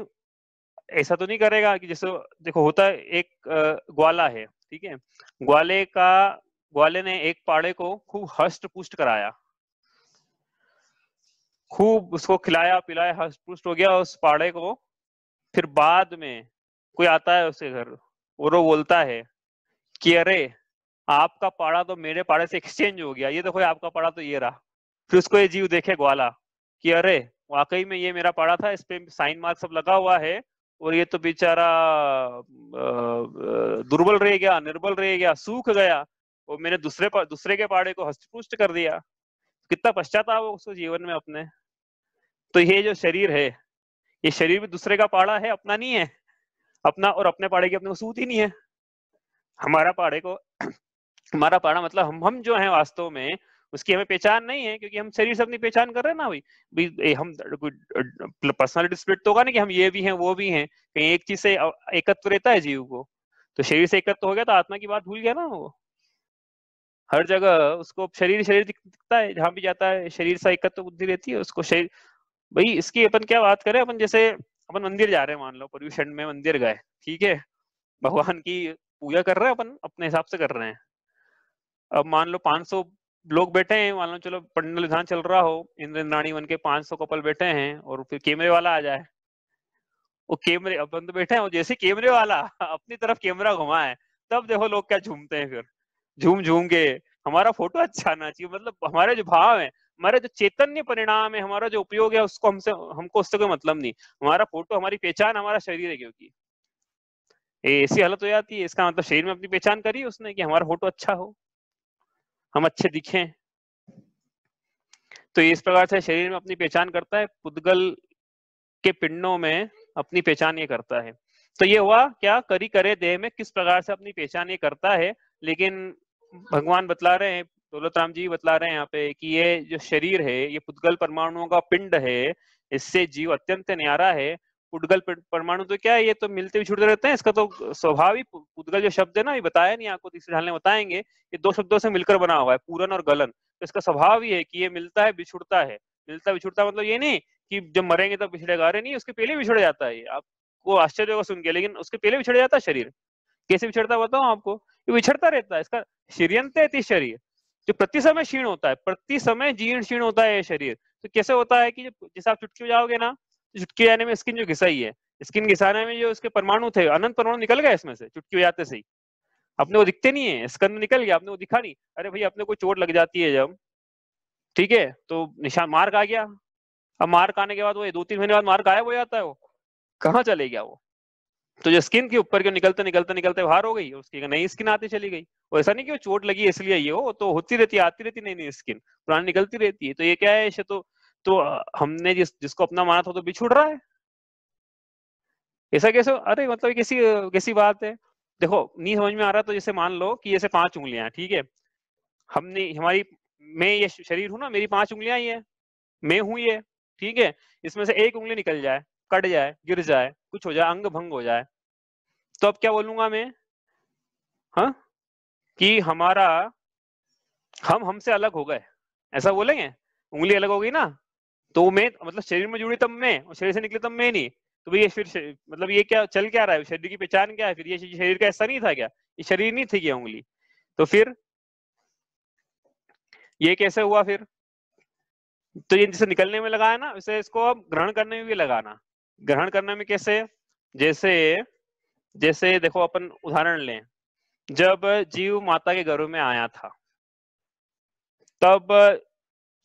ऐसा तो नहीं करेगा कि जैसे देखो होता है एक ग्वाला है, ठीक है, ग्वाले का, ग्वाले ने एक पाड़े को खूब हष्ट पुष्ट कराया, खूब उसको खिलाया पिलाया, हष्ट पुष्ट हो गया उस पाड़े को। फिर बाद में कोई आता है उसके घर और वो बोलता है कि अरे आपका पाड़ा तो मेरे पाड़े से एक्सचेंज हो गया, ये देखो आपका पाड़ा तो ये रहा। फिर उसको ये जीव देखे ग्वाला कि अरे वाकई में ये मेरा पाड़ा था, इस पे साइन मार्क सब लगा हुआ है, और ये तो बेचारा दुर्बल रह गया, निर्बल रह गया, सूख गया, और मैंने दूसरे के पाड़े को हष्टपुष्ट कर दिया। कितना पश्चाताप है उसको जीवन में अपने। तो ये जो शरीर है, ये शरीर भी दूसरे का पाड़ा है, अपना नहीं है। अपना और अपने पाड़े की अपने को सूत ही नहीं है। हमारा पाड़े को हमारा पाड़ा मतलब हम जो है वास्तव में उसकी हमें पहचान नहीं है, क्योंकि हम शरीर से अपनी पहचान कर रहे हैं ना भाई। हम पर्सनालिटी स्प्लिट तो होगा नहीं कि हम ये भी हैं वो भी हैं, कहीं एक चीज से एकत्व रहता है जीव को। तो शरीर से एकत्व हो गया तो आत्मा की बात भूल गया ना वो। हर जगह उसको शरीर शरीर दिखता है, जहां भी जाता है शरीर से एकत्व बुद्धि रहती है उसको शरीर। भाई इसकी अपन क्या बात करें, अपन जैसे अपन मंदिर जा रहे हैं, मान लो पर्यूषण में मंदिर गए, ठीक है, भगवान की पूजा कर रहे हैं अपन अपने हिसाब से कर रहे हैं। अब मान लो 500 लोग बैठे हैं, मान लो चलो पंडित विधान चल रहा हो, इंद्र इंद्राणी बन के 500 कपल बैठे हैं, और फिर कैमरे वाला आ जाए, वो कैमरे अपन तो बैठे हैं, वो जैसे कैमरे वाला अपनी तरफ कैमरा घुमाए, तब देखो लोग क्या झूमते हैं फिर, झूम झूम के। हमारा फोटो अच्छा आना चाहिए, मतलब हमारे जो भाव है, हमारे जो चैतन्य परिणाम है, हमारा जो उपयोग है, उसको हमको उससे कोई मतलब नहीं। हमारा फोटो, हमारी पहचान हमारा शरीर है, क्योंकि ऐसी हालत हो जाती है, इसका मतलब शरीर में अपनी पहचान करी उसने कि हमारा फोटो अच्छा हो, हम अच्छे दिखें। तो इस प्रकार से शरीर में अपनी पहचान करता है, पुद्गल के पिंडों में अपनी पहचान ये करता है। तो ये हुआ क्या, करी करे देह में किस प्रकार से अपनी पहचान ये करता है। लेकिन भगवान बतला रहे हैं, दौलत राम जी बतला रहे हैं यहाँ पे कि ये जो शरीर है, ये पुद्गल परमाणुओं का पिंड है, इससे जीव अत्यंत न्यारा है। पुद्गल परमाणु तो क्या है, ये तो मिलते बिछुड़ते रहते हैं, इसका तो स्वभाव ही, पुद्गल जो शब्द है ना, ये बताया नहीं आपको, तीसरे ढाल में बताएंगे, ये दो शब्दों से मिलकर बना हुआ है, पूरन और गलन। तो इसका स्वभाव ही है कि ये मिलता है बिछुड़ता है। मिलता बिछुड़ता मतलब ये नहीं कि जब मरेंगे तब बिछड़ेगा, अरे नहीं, उसके पहले बिछड़ जाता है। आपको आश्चर्य होगा सुन के, लेकिन उसके पहले बिछड़ जाता है शरीर। कैसे बिछड़ता है बताऊं आपको, ये बिछड़ता रहता है, इसका शरीर शरीर जो प्रति समय क्षीण होता है, प्रति समय जीर्ण क्षीण होता है ये शरीर। तो कैसे होता है कि जैसे आप चुटकी बजाओगे ना, तो चुटकी बजाने में स्किन जो घिसाई है, स्किन घिसाने में जो उसके परमाणु थे, अनंत परमाणु निकल गए इसमें से चुटकी बजाते से ही। अपने को दिखते नहीं है, स्कंद निकल गया, अपने को दिखा नहीं। अरे भाई, अपने को चोट लग जाती है जब, ठीक है, तो निशान मार्क आ गया। अब मार्क आने के बाद वो 2-3 महीने बाद मार्क गायब हो जाता है, वो कहाँ चले गया वो। तो जो स्किन के ऊपर के निकलते निकलते निकलते बाहर हो गई, उसकी नई स्किन आती चली गई। और ऐसा नहीं कि वो चोट लगी इसलिए ये हो, तो होती रहती है, आती रहती, नई नई स्किन पुरानी निकलती रहती है। तो ये क्या है, इसे तो हमने जिसको अपना माना था, तो बिछुड़ रहा है। ऐसा कैसे, अरे मतलब कैसी कैसी बात है। देखो नहीं समझ में आ रहा, तो जैसे मान लो कि जैसे 5 उंगलियां हैं, ठीक है, हमने हमारी, मैं ये शरीर हूं ना, मेरी 5 उंगलियां ही है, मैं हूं ये, ठीक है। इसमें से एक उंगली निकल जाए, कट जाए, गिर जाए, कुछ हो जाए, अंग भंग हो जाए, तो अब क्या बोलूंगा मैं, हाँ, कि हमारा, हम हमसे अलग हो गए, ऐसा बोलेंगे। उंगली अलग हो गई ना, तो मैं मतलब शरीर में जुड़ी तब मैं, और शरीर से निकली तब मैं नहीं। तो ये फिर मतलब ये क्या चल क्या रहा है, शरीर की पहचान क्या है फिर, ये शरीर का ऐसा नहीं था क्या, ये शरीर नहीं थी क्या उंगली। तो फिर ये कैसे हुआ फिर। तो ये जैसे निकलने में लगा है ना, वैसे इसको अब ग्रहण करने में भी लगाना। ग्रहण करने में कैसे, जैसे जैसे देखो अपन उदाहरण लें, जब जीव माता के गर्भ में आया था, तब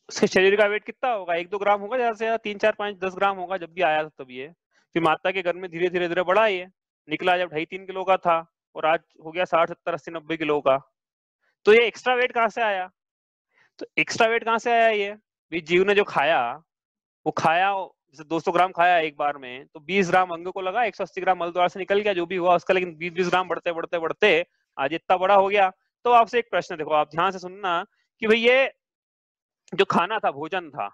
उसके शरीर का वेट कितना होगा, 1-2 ग्राम होगा, ज्यादा से ज्यादा 3-4-5-10 ग्राम होगा, जब भी आया था तब ये। फिर माता के गर्भ में धीरे धीरे धीरे बढ़ा, ये निकला जब 2.5-3 किलो का था, और आज हो गया 60-70-80-90 किलो का। तो ये एक्स्ट्रा वेट कहाँ से आया, तो एक्स्ट्रा वेट कहाँ से आया ये जीव ने जो खाया, वो खाया, जैसे 200 ग्राम खाया एक बार में, तो 20 ग्राम अंग को लगा, 180 ग्राम मल द्वार से निकल गया, जो भी हुआ उसका, लेकिन 20-20 ग्राम बढ़ते बढ़ते बढ़ते आज इतना बड़ा हो गया। तो आपसे एक प्रश्न, देखो आप ध्यान से सुनना, कि भाई ये जो खाना था, भोजन था,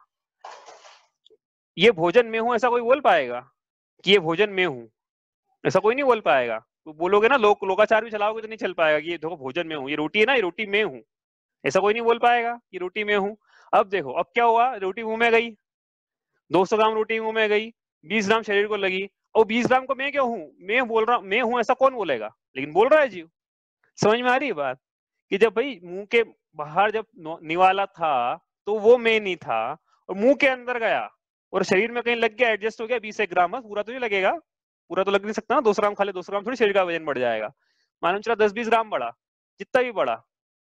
ये भोजन में हूं, ऐसा कोई बोल पाएगा कि ये भोजन में हूं, ऐसा कोई नहीं बोल पाएगा। तो बोलोगे ना, लोकाचार भी चलाओगे तो नहीं चल पाएगा कि ये देखो भोजन में हूं, ये रोटी है ना, ये रोटी में हूं, ऐसा कोई नहीं बोल पाएगा कि रोटी में हूं। अब देखो, अब क्या हुआ, रोटी मुंह में गई, 200 ग्राम रोटी मुंह में गई, 20 ग्राम शरीर को लगी, और 20 ग्राम को मैं क्यों हूं, मैं बोल रहा हूं, मैं हूं ऐसा कौन बोलेगा, लेकिन बोल रहा है जीव। समझ में आ रही है बात, कि जब भाई मुंह के बाहर जब निवाला था, तो वो मैं नहीं था, और मुंह के अंदर गया और शरीर में कहीं लग गया, एडजस्ट हो गया, 20-1 ग्राम, पूरा तो नहीं लगेगा, पूरा तो लग नहीं सकता ना, 200 ग्राम खा ले, 200 ग्राम थोड़ी शरीर का वजन बढ़ जाएगा। मालूम चला 10-20 ग्राम बढ़ा, जितना भी बढ़ा,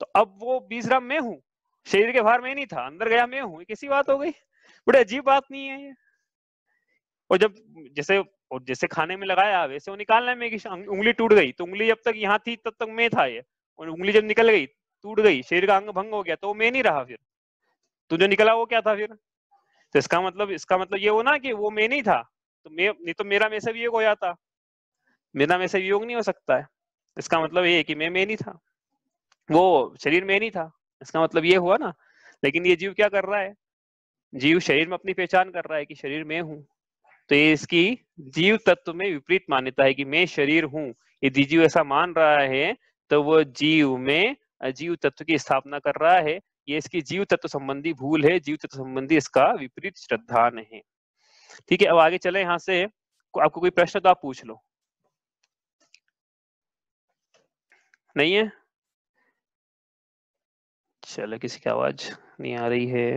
तो अब वो 20 ग्राम मैं हूँ, शरीर के बाहर मैं नहीं था, अंदर गया मैं हूँ, कैसी बात हो गई, बड़ी अजीब बात नहीं है ये। और जब जैसे, और जैसे खाने में लगाया, वैसे वो निकालने में कि उंगली टूट गई, तो उंगली जब तक यहाँ थी तब तक मैं था ये, और उंगली जब निकल गई, टूट गई, शरीर का अंग भंग हो गया, तो मैं नहीं रहा फिर, तो जो निकला वो क्या था फिर। तो इसका मतलब ये हो ना कि वो मैं नहीं था, तो मैं नहीं, तो मेरा में से वियोग हो जाता, मेरा में से वियोग नहीं हो सकता है। इसका मतलब ये है कि मैं नहीं था, वो शरीर में नहीं था, इसका मतलब ये हुआ ना। लेकिन ये जीव क्या कर रहा है, जीव शरीर में अपनी पहचान कर रहा है कि शरीर में हूँ। तो ये इसकी जीव तत्व में विपरीत मान्यता है कि मैं शरीर हूँ। यदि जीव ऐसा मान रहा है, तो वो जीव में अजीव तत्व की स्थापना कर रहा है। ये इसकी जीव तत्व संबंधी भूल है, जीव तत्व संबंधी इसका विपरीत श्रद्धान है। ठीक है, अब आगे चले यहाँ से, आपको कोई प्रश्न तो आप पूछ लो। नहीं है, चलो, किसी की आवाज नहीं आ रही है।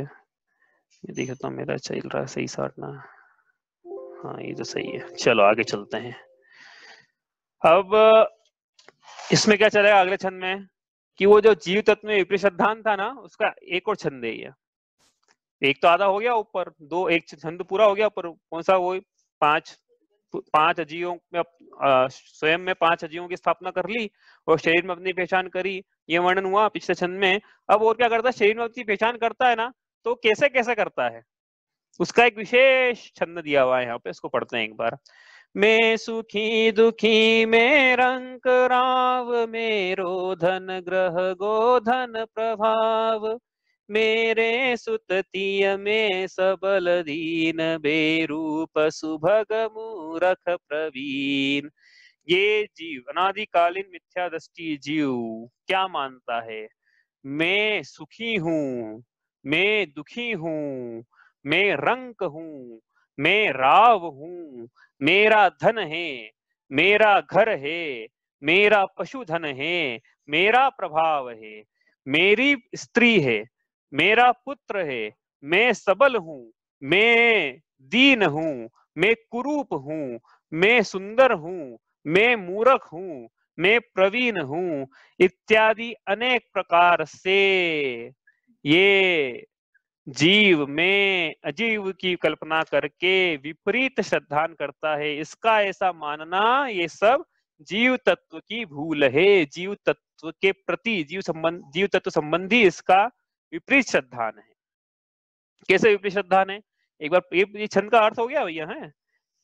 ये देखो तो मेरा चल रहा है सही साटना। हाँ, ये तो सही है। चलो आगे चलते हैं। अब इसमें क्या चलेगा अगले छंद में कि वो जो जीव तत्व में विपरीत सिद्धांत था ना, उसका एक और छंद है ये। एक तो आधा हो गया ऊपर, दो एक छंद पूरा हो गया ऊपर। कौन सा? वो पांच अजीवों में स्वयं में 5 अजीवों की स्थापना कर ली और शरीर में अपनी पहचान करी। ये वर्णन हुआ पिछले छंद में। अब और क्या करता है? शरीर में अपनी पहचान करता है ना, तो कैसे कैसे करता है उसका एक विशेष छंद दिया हुआ है यहाँ पे। इसको पढ़ते हैं एक बार। मैं सुखी दुखी में रंक राव, मेरो धन ग्रह गोधन प्रभाव, मेरे सुततीय में सबल दीन, बेरूप सुभग मूरख प्रवीण। ये जीव, अनादिकालीन मिथ्या दृष्टि जीव क्या मानता है? मैं सुखी हूँ, मैं दुखी हूँ, मैं रंक हूँ, मैं राव हूँ, मेरा धन है, मेरा घर है, मेरा पशुधन है, मेरा प्रभाव है, मेरी स्त्री है, मेरा पुत्र है, मैं सबल हूँ, मैं दीन हूँ, मैं कुरूप हूँ, मैं सुंदर हूँ, मैं मूर्ख हूँ, मैं प्रवीण हूँ, इत्यादि अनेक प्रकार से ये जीव में अजीव की कल्पना करके विपरीत श्रद्धान करता है। इसका ऐसा मानना ये सब जीव तत्व की भूल है। जीव तत्व के प्रति जीव तत्व संबंधी इसका विपरीत श्रद्धान है। कैसे विपरीत श्रद्धान है? एक बार ये छंद का अर्थ हो गया भैया है,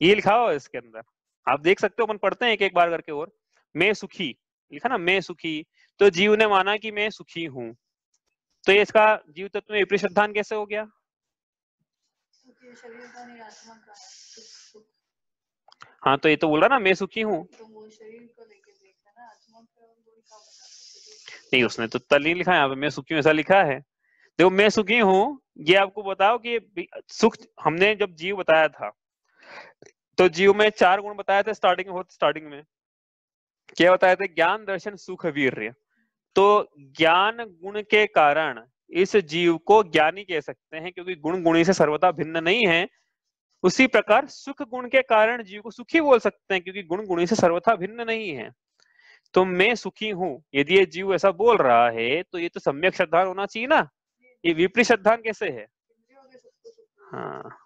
ये लिखा हुआ है इसके अंदर, आप देख सकते हो। अपन पढ़ते हैं एक एक बार करके। और मैं सुखी लिखा ना, मैं सुखी, तो जीव ने माना कि मैं सुखी हूं, तो ये इसका जीव तत्व में विपरीत श्रद्धान कैसे हो गया?
शरीर का नहीं, आत्मा का सुख।
हाँ, तो ये तो बोल रहा ना मैं सुखी हूँ।
तो वो शरीर को लेके देखा ना, आत्मा का वो क्या बता?
नहीं, उसने तो तल नहीं लिखा है यहाँ पे, मैं सुखी हूँ ऐसा लिखा है। देखो, मैं सुखी हूँ, ये आपको बताओ कि सुख हमने जब जीव बताया था, तो जीव में 4 गुण बताए थे स्टार्टिंग में क्या बताए थे? ज्ञान, दर्शन, सुख, वीर्य। तो ज्ञान गुण के कारण इस जीव को ज्ञानी कह सकते हैं, क्योंकि गुण गुणी से सर्वथा भिन्न नहीं है। उसी प्रकार सुख गुण के कारण जीव को सुखी बोल सकते हैं, क्योंकि गुण गुणी से सर्वथा भिन्न नहीं है। तो मैं सुखी हूँ, यदि ये जीव ऐसा बोल रहा है तो ये तो सम्यक श्रद्धान होना चाहिए ना। ये विपरीत श्रद्धान कैसे है? हाँ,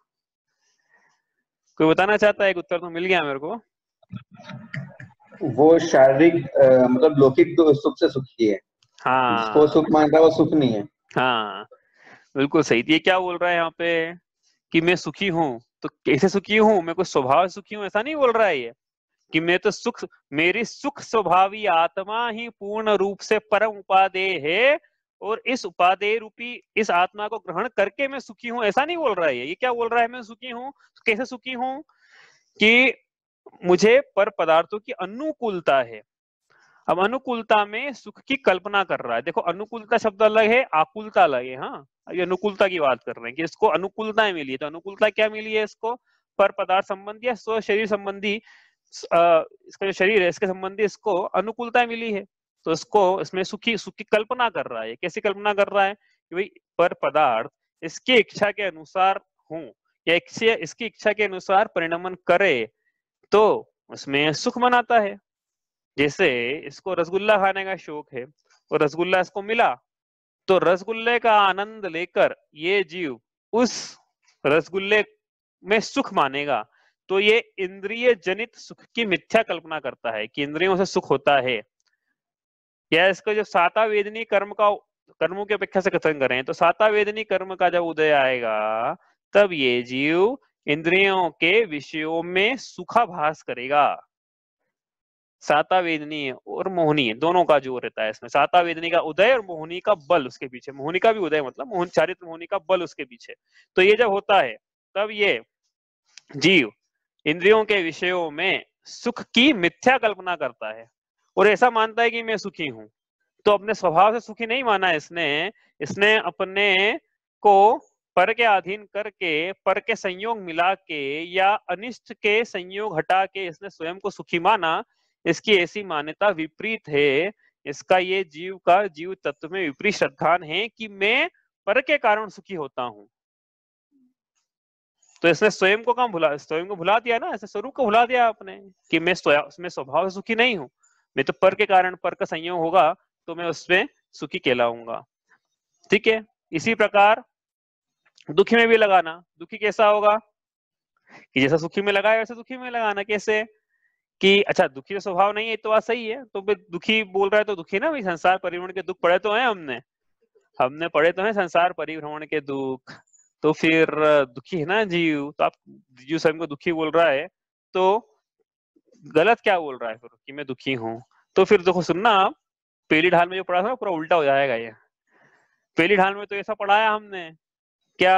कोई बताना चाहता है? एक उत्तर तो मिल गया मेरे को।
वो शारीरिक मतलब लौकिक सुख से सुखी है।
हाँ,
जिसको सुख मानता है वो सुख नहीं है।
हाँ, बिल्कुल सही। ये क्या बोल रहा है यहाँ पे कि मैं सुखी हूँ, तो कैसे सुखी हूँ? मैं कोई स्वभाव सुखी हूँ ऐसा नहीं बोल रहा है ये, कि मैं तो मेरी सुख स्वभावी आत्मा ही पूर्ण रूप से परम उपादेय है, और इस उपादेय रूपी इस आत्मा को ग्रहण करके मैं सुखी हूँ ऐसा नहीं बोल रहा है ये। क्या बोल रहा है? मैं सुखी हूँ, तो कैसे सुखी हूँ? कि मुझे पर पदार्थों की अनुकूलता है। अब अनुकूलता में सुख की कल्पना कर रहा है। देखो, अनुकूलता शब्द अलग है, आकुलता अलग है। हाँ, ये अनुकूलता की बात कर रहे हैं कि इसको अनुकूलताएं मिली है। तो अनुकूलता क्या मिली है इसको? पर पदार्थ संबंधी या स्व शरीर संबंधी, इसका जो शरीर है इसके संबंधी इसको अनुकूलता मिली है। तो इसको इसमें सुख की कल्पना कर रहा है। कैसी कल्पना कर रहा है? कि भाई पर पदार्थ इसकी इच्छा के अनुसार हो, या इसकी इच्छा के अनुसार परिणमन करे, तो उसमें सुख मनाता है। जैसे इसको रसगुल्ला खाने का शौक है और रसगुल्ला इसको मिला, तो रसगुल्ले का आनंद लेकर ये जीव उस रसगुल्ले में सुख मानेगा। तो ये इंद्रिय जनित सुख की मिथ्या कल्पना करता है कि इंद्रियों से सुख होता है। या इसको जब साता वेदनी कर्मों की अपेक्षा से कथन करें, तो साता वेदनी कर्म का जब उदय आएगा, तब ये जीव इंद्रियों के विषयों में सुखाभास करेगा। साता वेदनी और मोहनी दोनों का जोर रहता है इसमें। साता वेदनी का उदय और मोहनी का बल उसके पीछे। मोहनी का भी उदय मतलब मोहन चारित्र मोहनी का बल उसके पीछे। तो ये जब होता है, तब ये जीव इंद्रियों के विषयों में सुख की मिथ्या कल्पना करता है और ऐसा मानता है कि मैं सुखी हूं। तो अपने स्वभाव से सुखी नहीं माना इसने अपने को पर के अधीन करके, पर के संयोग मिला के या अनिष्ट के संयोग हटा के इसने स्वयं को सुखी माना। इसकी ऐसी मान्यता विपरीत है। इसका ये जीव तत्व में विपरीत श्रद्धान है कि मैं पर के कारण सुखी होता हूँ। तो इसने स्वयं को भुला दिया ना, ऐसे स्वरूप को भुला दिया आपने कि मैं स्वभाव से सुखी नहीं हूँ, मैं तो पर के कारण, पर का संयोग होगा तो मैं उसमें सुखी कहलाऊंगा। ठीक है, इसी प्रकार दुखी में भी लगाना। दुखी कैसा होगा कि जैसा सुखी में लगाया वैसे दुखी में लगाना। कैसे कि अच्छा दुखी तो स्वभाव नहीं है, तो बात सही है, तो दुखी बोल रहा है तो दुखी ना भाई, संसार परिभ्रमण के दुख पढ़े तो हैं हमने पढ़े तो हैं संसार परिभ्रमण के दुख, तो फिर दुखी है ना जीव। तो आप जीव स्वयं को दुखी बोल रहा है तो गलत क्या बोल रहा है फिर कि मैं दुखी हूं। तो फिर देखो सुनना, आप पहली ढाल में जो पढ़ा था पूरा उल्टा हो जाएगा ये। पहली ढाल में तो ऐसा पढ़ाया हमने क्या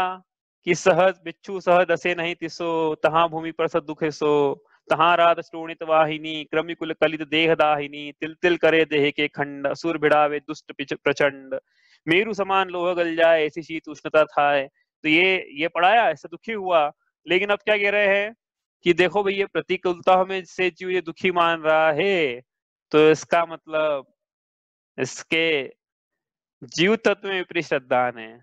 कि सहज बिच्छू सहज असे नहीं तिसो, तहां भूमि पर सद दुख सो, तहां रात श्रोणित वाहिनी, क्रमिकुल कलित देह दाहिनी, तिल तिल करे देह के खंड, असुर भिड़ावे दुष्ट प्रचंड, मेरु समान लोह गल जाए ऐसी शीत उष्णता था। तो ये पढ़ाया, ऐसे दुखी हुआ। लेकिन अब क्या कह रहे हैं कि देखो भाई ये प्रतिकूलता में से जीव ये दुखी मान रहा है, तो इसका मतलब इसके जीव तत्व में विपरीत श्रद्धान है।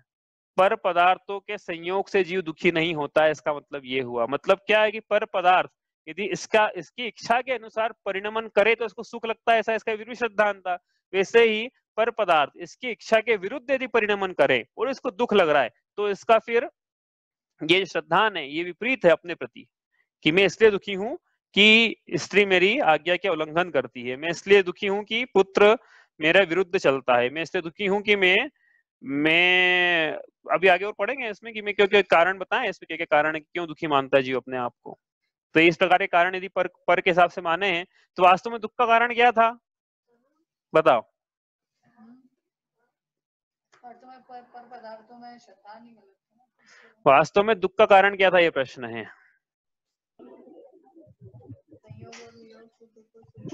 पर पदार्थों के संयोग से जीव दुखी नहीं होता है, इसका मतलब ये हुआ। मतलब क्या है कि पर पदार्थ यदि इसकी इच्छा के अनुसार परिणमन करे तो इसको सुख लगता है, ऐसा इसका विपरीत श्रद्धान था। वैसे ही पर पदार्थ इसकी इच्छा के विरुद्ध यदि परिणमन करे और इसको दुख लग रहा है तो इसका फिर ये श्रद्धान है, ये विपरीत है अपने प्रति कि मैं इसलिए दुखी हूं कि स्त्री मेरी आज्ञा के उल्लंघन करती है, मैं इसलिए दुखी हूं कि पुत्र मेरे विरुद्ध चलता है, मैं इसलिए दुखी हूं कि मैं अभी आगे और पढ़ेंगे इसमें कि मैं क्यों कारण बताएं इसमें क्या कारण है, क्यों दुखी मानता है जीव अपने आप को। तो इस प्रकार के कारण यदि पर के हिसाब से माने हैं तो वास्तव में दुख का कारण क्या था बताओ।
पर पदार्थों में श्रद्धा नहीं गलत है ना।
वास्तव में दुख का कारण क्या था, ये प्रश्न है।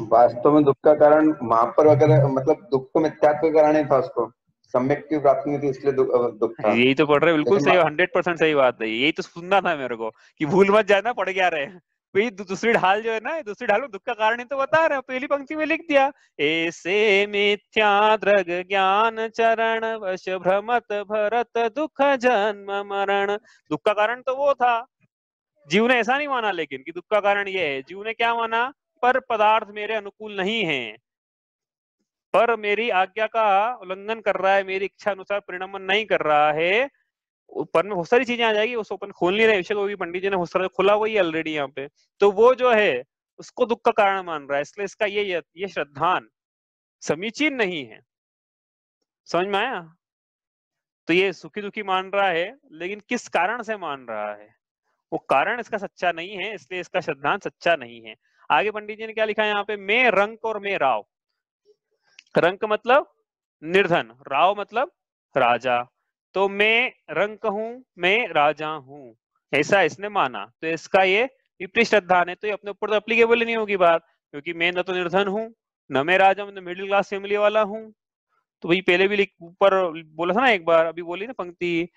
वास्तव में दुख का कारण वहां पर वगैरह मतलब दुख तो मिथ्यात्व का कारण ही था, उसको सम्यक की प्राप्ति नहीं थी इसलिए दुख था।
यही तो पढ़ रहे, बिल्कुल
लेकिन
सही, 100% सही बात है। यही तो सुनना था मेरे को कि भूल मत जाना, पढ़ क्या रहे हैं। भाई दूसरी ढाल जो है ना, दूसरी ढाल में दुख का कारण ही तो बता रहे हैं, पहली पंक्ति में लिख दिया, ऐसे मिथ्या द्रग ज्ञान चरण वश भ्रमत भरत दुख जन्म मरण। दुख का कारण तो वो था, जीव ने ऐसा नहीं माना, लेकिन कि दुख का कारण ये है। जीव ने क्या माना, पर पदार्थ मेरे अनुकूल नहीं है, पर मेरी आज्ञा का उल्लंघन कर रहा है, मेरी इच्छा अनुसार परिणमन नहीं कर रहा है। ऊपर में बहुत सारी चीजें आ जाएगी, उसको अपन खोल नहीं रहे विषय को भी, पंडित जी ने बहुत सारा खुला हुआ ही ऑलरेडी यहाँ पे। तो वो जो है उसको दुख का कारण मान रहा है, इसलिए इसका ये श्रद्धान समीचीन नहीं है। समझ में आया? तो ये सुखी दुखी मान रहा है, लेकिन किस कारण से मान रहा है, वो कारण इसका सच्चा नहीं है, इसलिए इसका श्रद्धान सच्चा नहीं है। आगे पंडित जी ने क्या लिखा है यहाँ पे, मैं रंक और मैं राव। रंक मतलब निर्धन, राव मतलब राजा। तो मैं रंक हूं, मैं राजा हूं, ऐसा इसने माना। तो इसका ये विपरीत श्रद्धान है, तो ये अपने ऊपर तो एप्लीकेबल ही नहीं होगी बात, क्योंकि मैं न तो निर्धन हूं, न मैं राजा, मैं मिडिल क्लास फैमिली वाला हूं। तो भाई पहले भी ऊपर बोला था ना एक बार, अभी बोली ना पंक्ति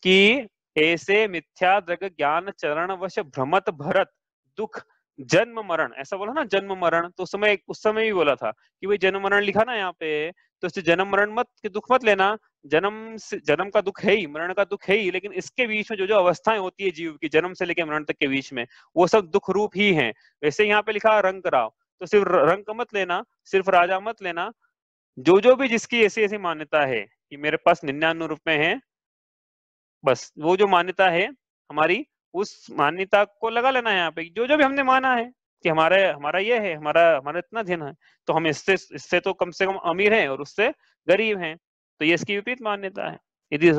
कि ऐसे मिथ्या दृग ज्ञान चरण वश भ्रमत भरत दुख जन्म मरण, ऐसा बोला ना, जन्म मरण। तो उस समय भी बोला था कि भाई जन्म मरण लिखा ना यहाँ पे, तो इससे जन्म मरण मत, दुख मत लेना, जन्म का दुख है ही, मरण का दुख है ही, लेकिन इसके बीच में जो जो अवस्थाएं होती है जीव की, जन्म से लेकर मरण तक के बीच में, वो सब दुख रूप ही है। वैसे यहाँ पे लिखा रंक राव, तो सिर्फ रंक मत लेना, सिर्फ राजा मत लेना, जो भी जिसकी ऐसी ऐसी मान्यता है कि मेरे पास 99 रुपए हैं, बस वो जो मान्यता है हमारी, उस मान्यता को लगा लेना है यहाँ पे। जो भी हमने माना है कि हमारा ये है, हमारा इतना धन है, तो हम इससे तो कम से कम अमीर हैं और उससे गरीब हैं, तो ये इसकी विपरीत मान्यता है। यदि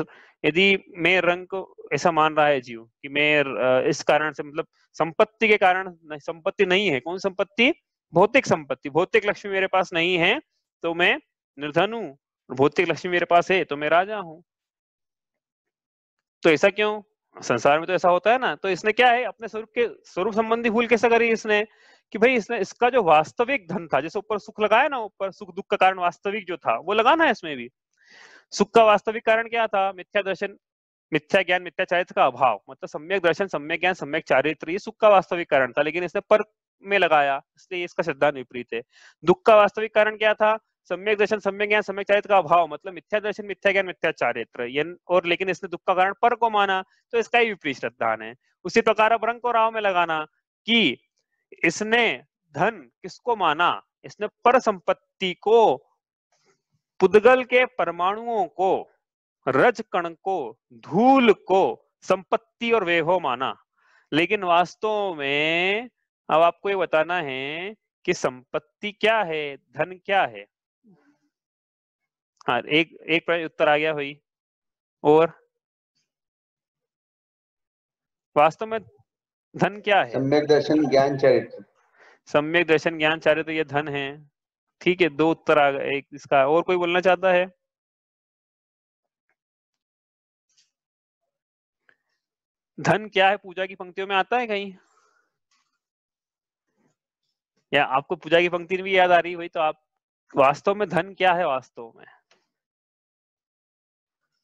यदि मैं रंग को ऐसा मान रहा है जीव कि मैं इस कारण से, मतलब संपत्ति के कारण, संपत्ति नहीं है, कौन संपत्ति, भौतिक संपत्ति, भौतिक लक्ष्मी मेरे पास नहीं है तो मैं निर्धन हूं, भौतिक लक्ष्मी मेरे पास है तो मैं राजा हूं। तो ऐसा क्यों, संसार में तो ऐसा होता है ना। तो इसने क्या है, अपने स्वरूप संबंधी भूल कैसे करी इसने, कि भाई इसने इसका जो वास्तविक धन था, जैसे ऊपर सुख लगाया ना, ऊपर सुख दुख का कारण वास्तविक जो था वो लगाना है इसमें भी। सुख का वास्तविक कारण क्या था, मिथ्या दर्शन, मिथ्या ज्ञान, मिथ्या चारित्र का अभाव, मतलब सम्यक दर्शन, सम्यक ज्ञान, सम्यक चारित्र, ये सुख का वास्तविक कारण था, लेकिन इसने पर में लगाया, इसलिए इसका श्रद्धान विपरीत है। दुख का वास्तविक कारण क्या था, सम्यक दर्शन सम्यक ज्ञान सम्यक चारित्र का अभाव, मतलब मिथ्या दर्शन मिथ्या ज्ञान मिथ्या चारित्र, और लेकिन इसने दुख का कारण पर को माना, तो इसका ही विपरीत श्रद्धान है। उसी प्रकार अब रंग को राव में लगाना कि इसने धन किसको माना, इसने पर संपत्ति को, पुद्गल के परमाणुओं को, रज कण को, धूल को संपत्ति और वैभव माना। लेकिन वास्तव में अब आपको ये बताना है कि संपत्ति क्या है, धन क्या है। हाँ, एक उत्तर आ गया भाई। और वास्तव में धन क्या है?
सम्यक दर्शन ज्ञान चरित्र।
सम्यक दर्शन ज्ञान चारित्र, तो ये धन है। ठीक है, 2 उत्तर आ गए एक इसका। और कोई बोलना चाहता है? धन क्या है पूजा की पंक्तियों में आता है कहीं, या आपको पूजा की पंक्ति भी याद आ रही है? वही तो आप, वास्तव में धन क्या है? वास्तव में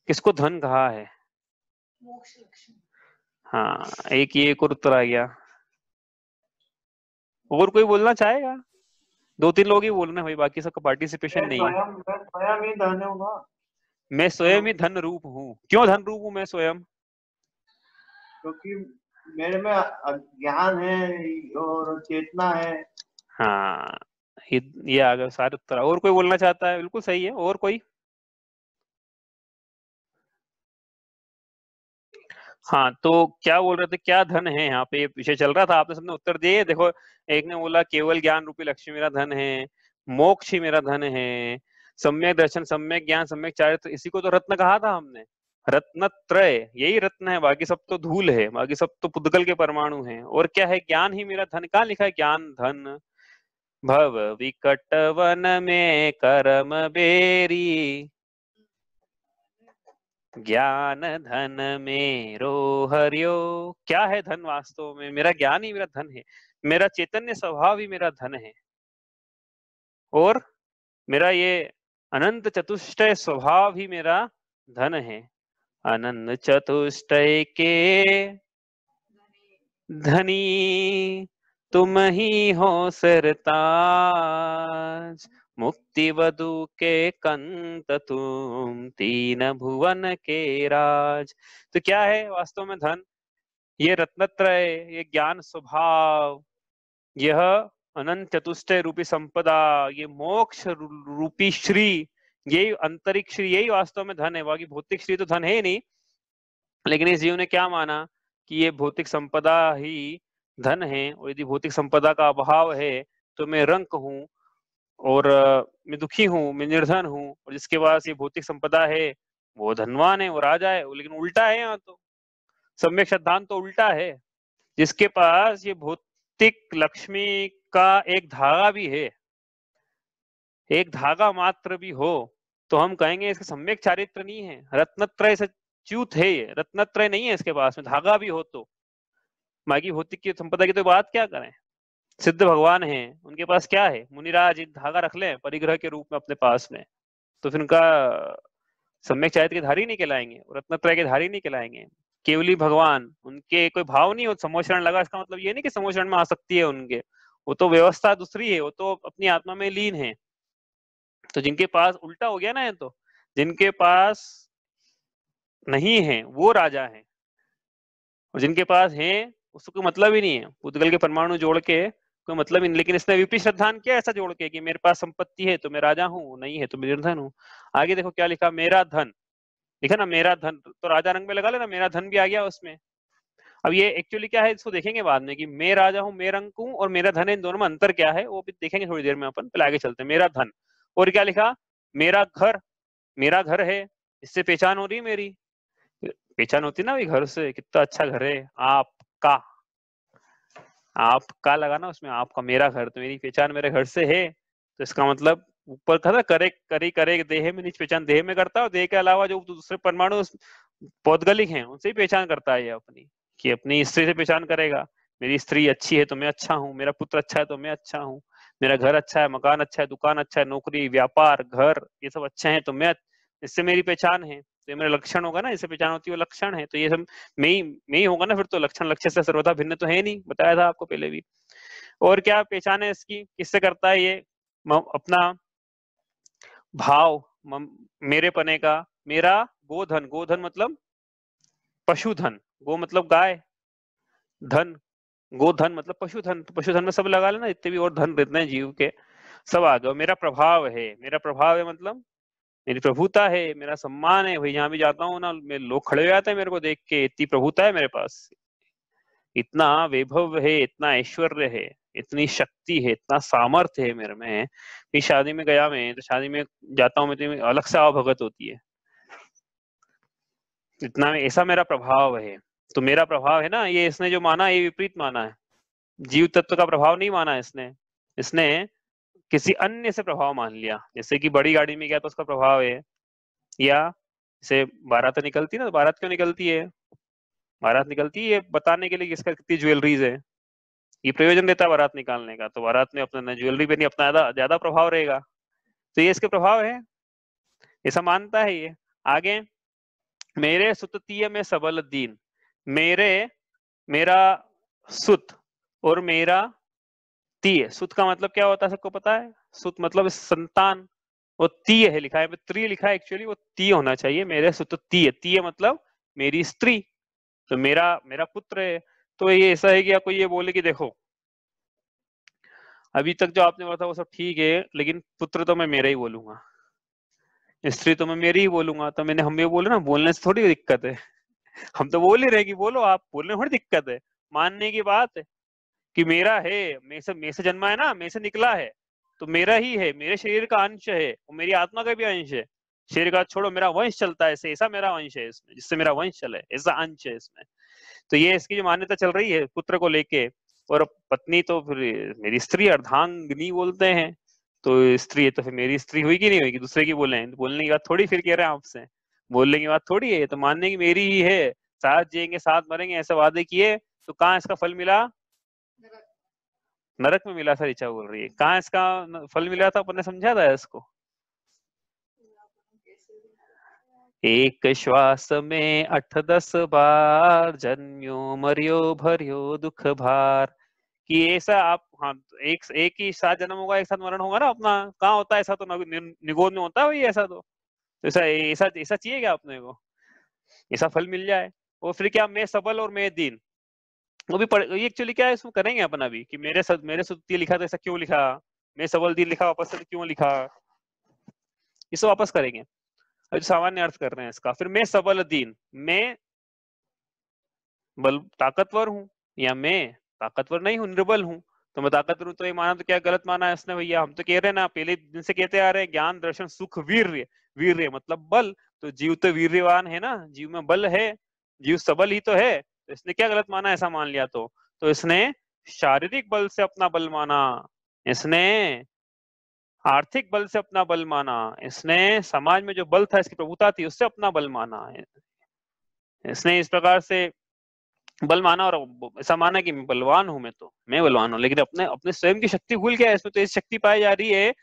किसको धन कहा है?
मोक्ष लक्ष्मी।
हाँ, एक और उत्तर आ गया। और कोई बोलना चाहेगा? 2-3 लोग ही बोल रहे हैं भाई, बाकी सबका पार्टिसिपेशन नहीं है।
मैं स्वयं ही धन हूँ।
मैं स्वयं ही धन रूप हूँ। क्यों धन रूप हूँ मैं स्वयं?
क्योंकि मेरे में ज्ञान है और चेतना है।
हाँ, ये आ गए सारे उत्तर। और कोई बोलना चाहता है? बिल्कुल सही है। और कोई? हाँ, तो क्या बोल रहे थे, क्या धन है यहाँ पे? ये विषय चल रहा था, आपने सबने उत्तर दिए। देखो, एक ने बोला केवल ज्ञान रूपी लक्ष्मी मेरा धन है, मोक्ष ही मेरा धन है, सम्यक दर्शन सम्यक ज्ञान सम्यक चारित्र, इसी को तो रत्न कहा था हमने। रत्नत्रय, यही रत्न है, बाकी सब तो धूल है, बाकी सब तो पुद्गल के परमाणु हैं। और क्या है? ज्ञान ही मेरा धन। कहाँ लिखा है ज्ञान धन? भव विकट वन में कर्म बेरी, ज्ञान धन मेरो हरियो। क्या है धन वास्तव में? मेरा ज्ञान ही मेरा धन है, मेरा चैतन्य स्वभाव ही मेरा धन है, और मेरा ये अनंत चतुष्टय स्वभाव ही मेरा धन है। अनंत चतुष्टय के धनी तुम ही हो सरताज, मुक्ति वधु के कंत तुम, तीन भुवन के राज। तो क्या है वास्तव में धन? ये रत्नत्रय, ये ज्ञान स्वभाव, यह अनंत चतुष्टय रूपी संपदा, ये मोक्ष रूपी श्री, यही अंतरिक्ष श्री, यही वास्तव में धन है। बाकी भौतिक श्री तो धन है ही नहीं। लेकिन इस जीव ने क्या माना कि ये भौतिक संपदा ही धन है, और यदि भौतिक संपदा का अभाव है तो मैं रंक हूँ, और मैं दुखी हूँ, मैं निर्धन हूँ, और जिसके पास ये भौतिक संपदा है वो धनवान है, वो राजा है। लेकिन उल्टा है यहाँ तो, सम्यक सिद्धांत तो उल्टा है। जिसके पास ये भौतिक लक्ष्मी का एक धागा भी है, एक धागा मात्र भी हो, तो हम कहेंगे इसका सम्यक चारित्र नहीं है, रत्नत्रय से च्यूत है ये, रत्नत्रय नहीं है इसके पास में, धागा भी हो तो। बाकी भौतिक की संपदा की तो बात क्या करें, सिद्ध भगवान हैं, उनके पास क्या है? मुनिराज एक धागा रख लें परिग्रह के रूप में अपने पास में, तो फिर उनका सम्यक चारित्र के धारी नहीं कहलाएंगे, रत्नत्रय के धारी नहीं कहलाएंगे। केवली भगवान, उनके कोई भाव नहीं हो, समोचरण लगा, इसका मतलब ये नहीं कि समोचरण में आसक्ति है उनके, वो तो व्यवस्था दूसरी है, वो तो अपनी आत्मा में लीन है। तो जिनके पास उल्टा हो गया ना, ये तो जिनके पास नहीं है वो राजा है, और जिनके पास है उसको कोई मतलब ही नहीं है, पुद्गल के परमाणु जोड़ के कोई मतलब ही नहीं। लेकिन इसने विपरीत श्रद्धान किया ऐसा जोड़ के कि मेरे पास संपत्ति है तो मैं राजा हूँ, नहीं है तो मैं निर्धन हूँ। आगे देखो क्या लिखा, मेरा धन, लिखा ना मेरा धन, तो राजा रंग में लगा लेना, मेरा धन भी आ गया उसमें। अब ये एक्चुअली क्या है इसको देखेंगे बाद में, कि मैं राजा हूँ, मैं रंक हूँ, और मेरा धन है, इन दोनों में अंतर क्या है वो भी देखेंगे थोड़ी देर में अपन। पहले आगे चलते हैं। मेरा धन, और क्या लिखा, मेरा घर, मेरा घर है, इससे पहचान हो रही है मेरी, पहचान होती ना भाई घर से, कितना अच्छा घर है आपका, आपका लगा ना उसमें, आपका, मेरा घर, तो मेरी पहचान मेरे घर से है, तो इसका मतलब ऊपर था करे करी करे देह में, नीच पहचान देह में करता है, और देह के अलावा जो दूसरे परमाणु पौद्गलिक हैं उनसे ही पहचान करता है ये अपनी, कि अपनी स्त्री से पहचान करेगा, मेरी स्त्री अच्छी है तो मैं अच्छा हूँ, मेरा पुत्र अच्छा है तो मैं अच्छा हूँ, मेरा घर अच्छा है, मकान अच्छा है, दुकान अच्छा है, नौकरी व्यापार घर ये सब अच्छे हैं तो मैं, इससे मेरी पहचान है, तो ये मेरा लक्षण होगा ना, इससे पहचान होती है वो लक्षण है, तो ये सब मैं ही होगा ना फिर तो। लक्षण लक्ष्य से सर्वथा भिन्न तो है नहीं, बताया था आपको पहले भी। और क्या पहचान है इसकी, किससे करता है ये? अपना भाव मेरे पने का, मेरा गोधन, गोधन मतलब पशुधन, गो मतलब गाय, धन, गोधन मतलब पशुधन, तो पशुधन में सब लगा लेना, जितने भी और धन रहते हैं जीव के सब आ गए। मेरा प्रभाव है, मेरा प्रभाव है मतलब मेरी प्रभुता है, मेरा सम्मान है, भाई जहां भी जाता हूँ ना मेरे लोग खड़े हो जाते हैं मेरे को देख के, इतनी प्रभुता है मेरे पास, इतना वैभव है, इतना ऐश्वर्य है, इतनी शक्ति है, इतना सामर्थ्य है मेरे में। फिर शादी में गया मैं, तो शादी में जाता हूँ मैं तो अलग से आवभगत होती है, इतना ऐसा मेरा प्रभाव है। तो मेरा प्रभाव है ना, ये इसने जो माना ये विपरीत माना है, जीव तत्व का प्रभाव नहीं माना इसने, इसने किसी अन्य से प्रभाव मान लिया। जैसे कि बड़ी गाड़ी में गया तो उसका प्रभाव है, या जैसे बारात निकलती है ना, तो बारात क्यों निकलती है, बारात निकलती है बताने के लिए किसका कितनी ज्वेलरीज है, ये प्रयोजन देता है बारात निकालने का, तो बारात में अपना ज्वेलरी पे नहीं अपना ज्यादा प्रभाव रहेगा, तो ये इसके प्रभाव है, ऐसा मानता है ये। आगे, मेरे सुततीय में सबल दीन, मेरा सुत और मेरा तीय, सुत का मतलब क्या होता है सबको पता है, सुत मतलब संतान, वो तीय है लिखा है, त्रि लिखा है एक्चुअली वो तीय होना चाहिए, मेरे सुत तीय, तीय मतलब मेरी स्त्री, तो मेरा पुत्र है। तो ये ऐसा है कि आपको ये बोले कि देखो अभी तक जो आपने बोला था वो सब ठीक है, लेकिन पुत्र तो मैं मेरा ही बोलूंगा, स्त्री तो मैं मेरी ही बोलूंगा। तो मैंने हम ये बोले ना, बोलने से थोड़ी दिक्कत है, हम तो बोल ही रहे कि बोलो, आप बोलने में थोड़ी दिक्कत है, मानने की बात है कि मेरा है, मेरे से जन्मा है ना, मेरे से निकला है, तो मेरा ही है, मेरे शरीर का अंश है, और मेरी आत्मा का भी अंश है, शरीर का छोड़ो, मेरा वंश चलता है ऐसे, ऐसा मेरा वंश है इसमें, जिससे मेरा वंश चले, ऐसा अंश है इसमें। तो ये इसकी जो मान्यता चल रही है पुत्र को लेके, और पत्नी तो फिर मेरी स्त्री अर्धांगिनी बोलते हैं, तो स्त्री है तो फिर मेरी स्त्री हुई कि नहीं हुई, दूसरे की बोले, बोलने की बात थोड़ी, फिर कह रहे हैं आपसे, बोलने की बात थोड़ी है, तो मानने की मेरी ही है, साथ जिएंगे साथ मरेंगे ऐसे वादे किए, तो कहाँ इसका फल मिला, नरक में मिला। सर ऋचा बोल रही है, कहाँ इसका फल मिला था, अपन ने समझा था इसको, एक श्वास में 8-10 बार, जन्यो मरियो भरियो दुख भार, कि ऐसा आप, हाँ एक ही साथ जन्म होगा, एक साथ मरण होगा ना अपना, कहाँ होता है ऐसा, तो निगोद में होता है भाई ऐसा, तो ऐसा ऐसा ऐसा चाहिए क्या अपने को, ऐसा फल मिल जाए। और फिर क्या, मैं सबल और मैं दीन, वो भी ये एक्चुअली क्या है, इसमें करेंगे अपन अभी कि मेरे सुत्ती लिखा तो ऐसा क्यों लिखा, मैं सबल दीन लिखा वापस से क्यों लिखा, इसे वापस करेंगे। अभी सामान्य अर्थ कर रहे हैं इसका। फिर मैं सबल दीन, मैं बल ताकतवर हूँ, या मैं ताकतवर नहीं हूँ, निर्बल हूँ, तो मैं ताकतवर हूँ तो ये माना तो क्या गलत माना है इसने भैया, हम तो कह रहे हैं ना, पहले दिन से कहते आ रहे हैं, ज्ञान दर्शन सुख वीर्य, वीर्य मतलब बल, तो जीव तो वीर्यवान है ना, जीव में बल है, जीव सबल ही तो है, तो इसने क्या गलत माना, ऐसा मान लिया तो इसने शारीरिक बल से अपना बल माना, इसने आर्थिक बल से अपना बल माना, इसने समाज में जो बल था, इसकी प्रभुता थी, उससे अपना बल माना है, इसने इस प्रकार से बल माना, और ऐसा माना कि मैं बलवान हूं, मैं बलवान हूं, लेकिन अपने अपने स्वयं की शक्ति भूल गया। इसमें तो ऐसी शक्ति पाई जा रही है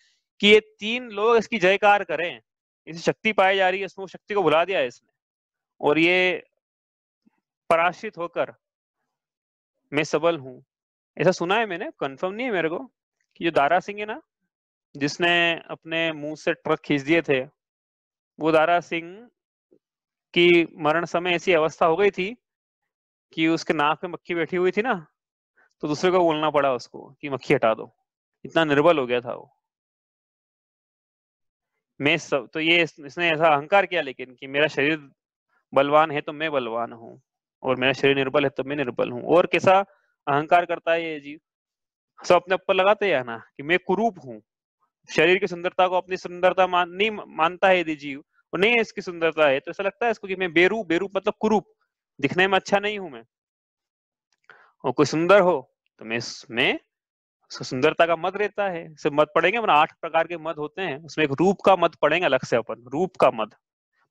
कि ये 3 लोग इसकी जयकार करें, ऐसी शक्ति पाई जा रही है, इसमें शक्ति को भुला दिया है इसने, और ये पराश्रित होकर मैं सबल हूं, ऐसा सुना है मैंने, कंफर्म नहीं है मेरे को, कि जो दारा सिंह है ना, जिसने अपने मुंह से ट्रक खींच दिए थे, वो दारा सिंह की मरण समय ऐसी अवस्था हो गई थी कि उसके नाक में मक्खी बैठी हुई थी ना, तो दूसरे को बोलना पड़ा उसको कि मक्खी हटा दो, इतना निर्बल हो गया था वो। मैं सब तो ये इसने ऐसा अहंकार किया, लेकिन कि मेरा शरीर बलवान है तो मैं बलवान हूँ, और मेरा शरीर निर्बल है तो मैं निर्बल हूँ। और कैसा अहंकार करता है ये जीव, सब अपने ऊपर लगाते हैं ना कि मैं कुरूप हूँ, शरीर की सुंदरता को अपनी सुंदरता नहीं मानता है यदि जीव, और नहीं इसकी सुंदरता है, तो ऐसा लगता है इसको कि मैं बेरूप, बेरूप मतलब कुरूप, दिखने में अच्छा नहीं हूं मैं, और कोई सुंदर हो तो मैं सुंदरता का मद रहता है। सब मद पढ़ेंगे अपन, 8 प्रकार के मद होते हैं, उसमें एक रूप का मद पढ़ेंगे अलग से अपन, रूप का मद,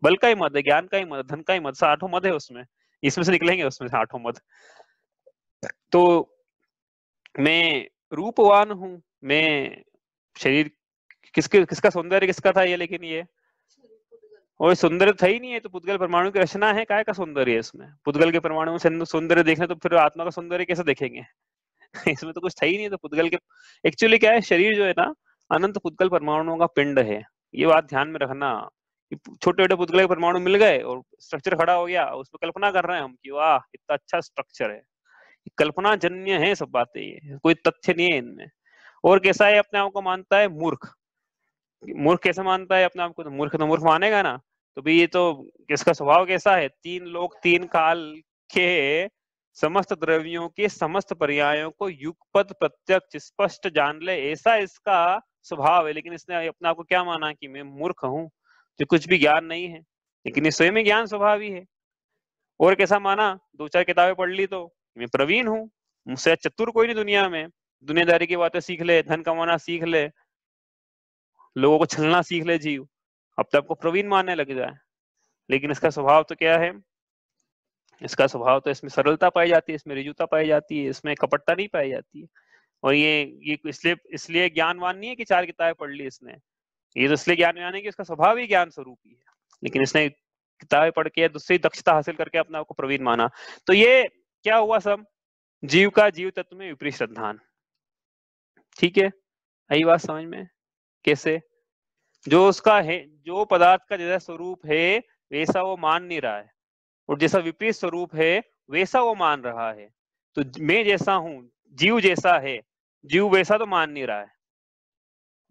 बल का ही मद है, ज्ञान का ही मद, धन का ही मद, 8 मद है उसमें, इसमें से निकलेंगे उसमें से 8 मद। तो मैं रूपवान हूँ, मैं शरीर किसका सौंदर्य किसका था ये, लेकिन ये और सौंदर्य था ही नहीं है, तो पुद्गल परमाणु की रचना है, काय का सौंदर्य है इसमें, पुद्गल के परमाणु में सौंदर्य देखने, तो फिर आत्मा का सौंदर्य कैसे देखेंगे इसमें तो कुछ था ही नहीं। तो पुद्गल के एक्चुअली क्या है, शरीर जो है ना, अनंत पुद्गल परमाणुओं का पिंड है, ये बात ध्यान में रखना। छोटे छोटे पुतले के परमाणु मिल गए और स्ट्रक्चर खड़ा हो गया, उसमें कल्पना कर रहे हैं हम कि वाह इतना अच्छा स्ट्रक्चर है। कल्पना जन्य है सब बातें, ये कोई तथ्य नहीं है इनमें। और कैसा है अपने आप को मानता है मूर्ख। मूर्ख कैसे मानता है अपने आप को? तो मूर्ख मानेगा ना। तो भी ये तो इसका स्वभाव कैसा है? 3 लोक 3 काल के समस्त द्रव्यों के समस्त पर्यायों को युगपत प्रत्यक्ष स्पष्ट जान ले, ऐसा इसका स्वभाव है। लेकिन इसने अपने आप को क्या माना कि मैं मूर्ख हूं, जो कुछ भी ज्ञान नहीं है, लेकिन ये स्वयं में ज्ञान स्वभाव ही है। और कैसा माना? 2-4 किताबें पढ़ ली तो मैं प्रवीण हूँ, मुझसे चतुर कोई नहीं दुनिया में। दुनियादारी की बातें सीख ले, धन कमाना सीख ले, लोगों को छलना सीख ले जीव, अब तो आपको प्रवीण मानने लग जाए। लेकिन इसका स्वभाव तो क्या है? इसका स्वभाव तो इसमें सरलता पाई जाती है, इसमें ऋजुता पाई जाती है, इसमें कपटता नहीं पाई जाती है। और ये इसलिए ज्ञानवान नहीं है कि 4 किताबें पढ़ ली इसने, ये तो इसलिए ज्ञानवान है कि उसका स्वभाव ही ज्ञान स्वरूप ही है। लेकिन इसने किताबें पढ़ के दूसरी दक्षता हासिल करके अपने आप को प्रवीण माना। तो ये क्या हुआ? सब जीव का जीव तत्व में विपरीत श्रद्धान। ठीक है, आई बात समझ में? कैसे? जो उसका है, जो पदार्थ का जैसा स्वरूप है वैसा वो मान नहीं रहा है, और जैसा विपरीत स्वरूप है वैसा वो मान रहा है। तो मैं जैसा हूं, जीव जैसा है, जीव वैसा तो मान नहीं रहा है,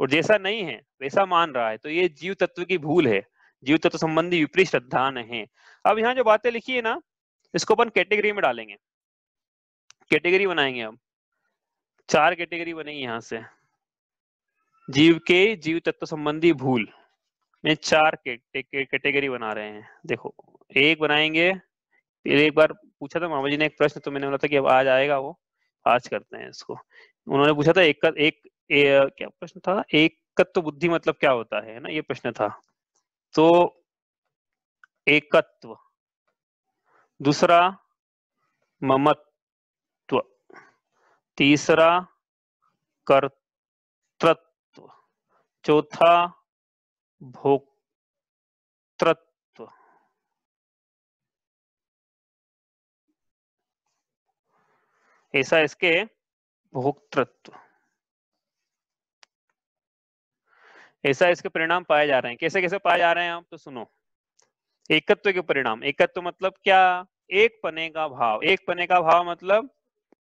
और जैसा नहीं है वैसा मान रहा है। तो ये जीव तत्व की भूल है, जीव तत्व संबंधी विपरीत श्रद्धान है। अब यहाँ जो बातें लिखी है ना, इसको अपन कैटेगरी में डालेंगे, कैटेगरी बनाएंगे। अब 4 कैटेगरी बनेगी यहाँ से, जीव के जीव तत्व संबंधी भूल में 4 कैटेगरी बना रहे हैं। देखो, एक बनाएंगे, एक बार पूछा था मामा जी ने एक प्रश्न, तो मैंने बोला था कि अब आज आएगा वो, आज करते हैं इसको। उन्होंने पूछा था क्या प्रश्न था? एकत्व बुद्धि मतलब क्या होता है ना, ये प्रश्न था। तो एकत्व, दूसरा ममत्व, तीसरा कर्तृत्व, चौथा भोक्तृत्व, ऐसा इसके भोक्तृत्व, ऐसा इसके परिणाम पाए जा रहे हैं। कैसे कैसे पाए जा रहे हैं आप? तो सुनो, एकत्व के परिणाम। एकत्व मतलब क्या? एक पने का भाव। एक पने का भाव मतलब,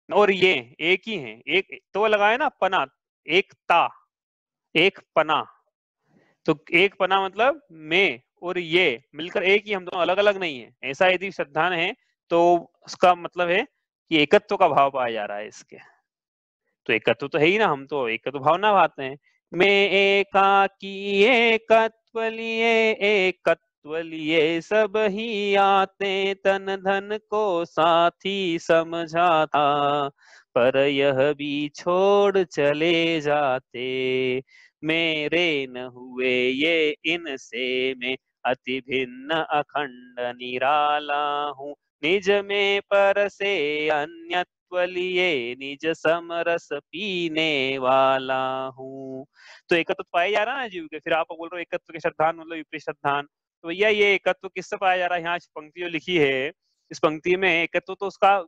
और ये एक ही है, एक तो लगाए ना पना, एकता, एक पना। तो एक पना मतलब मैं और ये मिलकर एक ही, हम दोनों अलग अलग नहीं है, ऐसा यदि श्रद्धान है तो उसका मतलब है कि एकत्व का भाव पाया जा रहा है इसके। तो एकत्व तो है ही ना, हम तो एकत्व भावना भाते हैं। मैं एकाकी एकत्व लिए, एकत्व लिए सब ही आते, तन धन को साथी समझा था, पर यह भी छोड़ चले जाते, मेरे न हुए ये इनसे, मैं अति भिन्न अखंड निराला हूँ, निज में पर से अन्यत्व लिए, निज समरस पीने वाला हूँ। तो एकत्व पाया जा रहा है ना जीव के। फिर आप बोल रहे हो एकत्व के श्रद्धान मतलब विपरीत श्रद्धान। तो भैया ये एकत्व किससे पाया जा रहा है? यहाँ पंक्ति जो लिखी है, इस पंक्ति में एकत्व तो उसका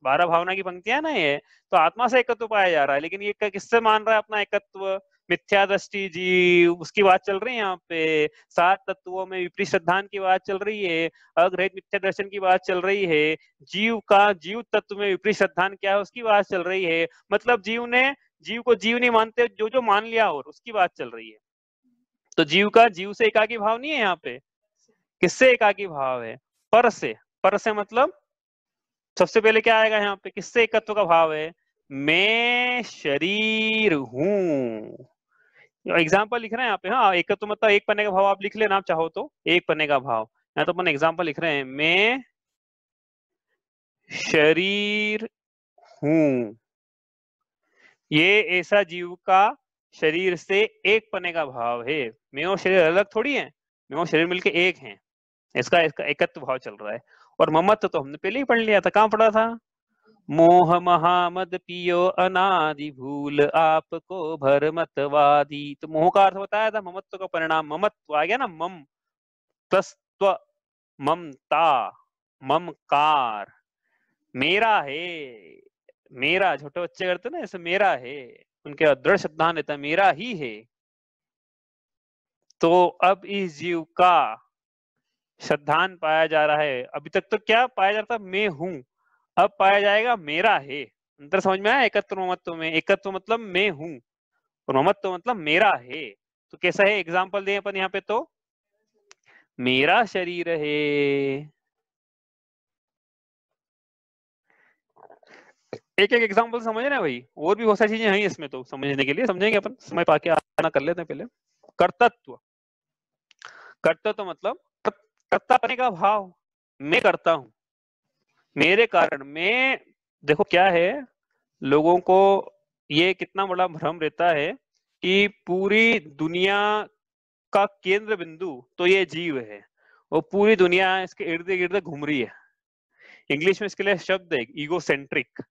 12 भावना की पंक्तियां ना ये, तो आत्मा से एकत्व पाया जा रहा है। लेकिन ये किससे मान रहा है अपना एकत्व? मिथ्या दृष्टि जीव, उसकी बात चल रही है यहाँ पे। 7 तत्वों में विपरीत श्रद्धान की बात चल रही है, अग्रहित मिथ्या दर्शन की बात चल रही है, जीव का जीव तत्व में विपरीत श्रद्धान क्या है उसकी बात चल रही है। मतलब जीव को जीव नहीं मानते, जो जो मान लिया और उसकी बात चल रही है। तो जीव का जीव से एकाकी भाव नहीं है यहाँ पे। किससे एकाकी भाव है? पर से। पर से मतलब सबसे पहले क्या आएगा यहाँ पे? किससे एकत्व का भाव है? मैं शरीर हूं। एग्जाम्पल लिख रहे हैं यहाँ पे। हाँ, एकत्व मतलब एक पन्ने का भाव आप लिख लेना आप चाहो तो, एक पन्ने का भाव। यहाँ तो अपन एग्जाम्पल लिख रहे हैं, मैं शरीर हूं। ये ऐसा जीव का शरीर से एक पने का भाव है। मैं और शरीर अलग थोड़ी है, मैं और शरीर मिलके एक हैं। इसका एकत्व भाव चल रहा है। और ममत्व तो हमने पहले ही पढ़ लिया था। कहाँ पढ़ा था? मोह महामद पियो अनादि भूल, आपको भरमतवादी। तो मोह का अर्थ बताया था, ममत्व का परिणाम ममत्व आ गया ना। मम प्लस त्व, ममता, ममकार, मेरा है। मेरा छोटे बच्चे करते ना ऐसे, मेरा है, उनके दृढ़ सिद्धांत रहता है मेरा ही है। तो अब इस जीव का श्रद्धान पाया जा रहा है। अभी तक तो क्या पाया जाता, मैं हूं, अब पाया जाएगा मेरा है। अंतर समझ में आया? एकत्व ममत्व में एकत्व मतलब मैं हूं और ममत्व मतलब मेरा है। तो कैसा है, एग्जाम्पल दें अपन यहाँ पे, तो मेरा शरीर है, एक एक एग्जाम्पल समझ रहे हैं भाई, और भी बहुत सारी चीजें हैं इसमें, तो समझने के लिए समझेंगे अपन, समय पाके आना कर लेते हैं पहले। कर्तत्व, कर्तव्य मतलब कर्ता करने का भाव, मैं करता हूं, मेरे कारण मैं। देखो क्या है, लोगों को ये कितना बड़ा भ्रम रहता है कि पूरी दुनिया का केंद्र बिंदु तो ये जीव है और पूरी दुनिया इसके इर्द गिर्द घूम रही है। इंग्लिश में इसके लिए शब्द है ईगोसेंट्रिक,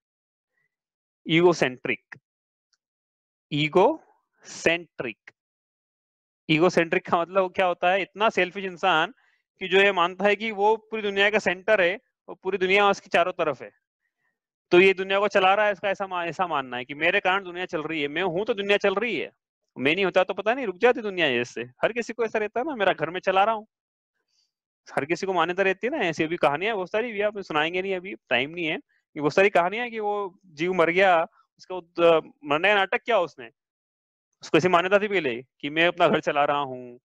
ईगोसेंट्रिक, ईगोसेंट्रिक। ईगोसेंट्रिक का मतलब क्या होता है, इतना सेल्फिश इंसान कि जो ये मानता है कि वो पूरी दुनिया का सेंटर है और पूरी दुनिया उसके चारों तरफ है, तो ये दुनिया को चला रहा है, इसका ऐसा मानना है कि मेरे कारण दुनिया चल रही है, मैं हूं तो दुनिया चल रही है, मैं नहीं होता तो पता नहीं रुक जाती दुनिया। जैसे हर किसी को ऐसा रहता है ना, मेरा घर में चला रहा हूँ, हर किसी को मान्यता रहती है ना। ऐसी भी कहानियां बहुत सारी भी आप सुनाएंगे नहीं, अभी टाइम नहीं है, बहुत सारी कहानियां कि वो जीव मर गया, उसका मरने का नाटक किया उसने, उसको ऐसी मान्यता थी पहले कि मैं अपना घर चला रहा हूँ।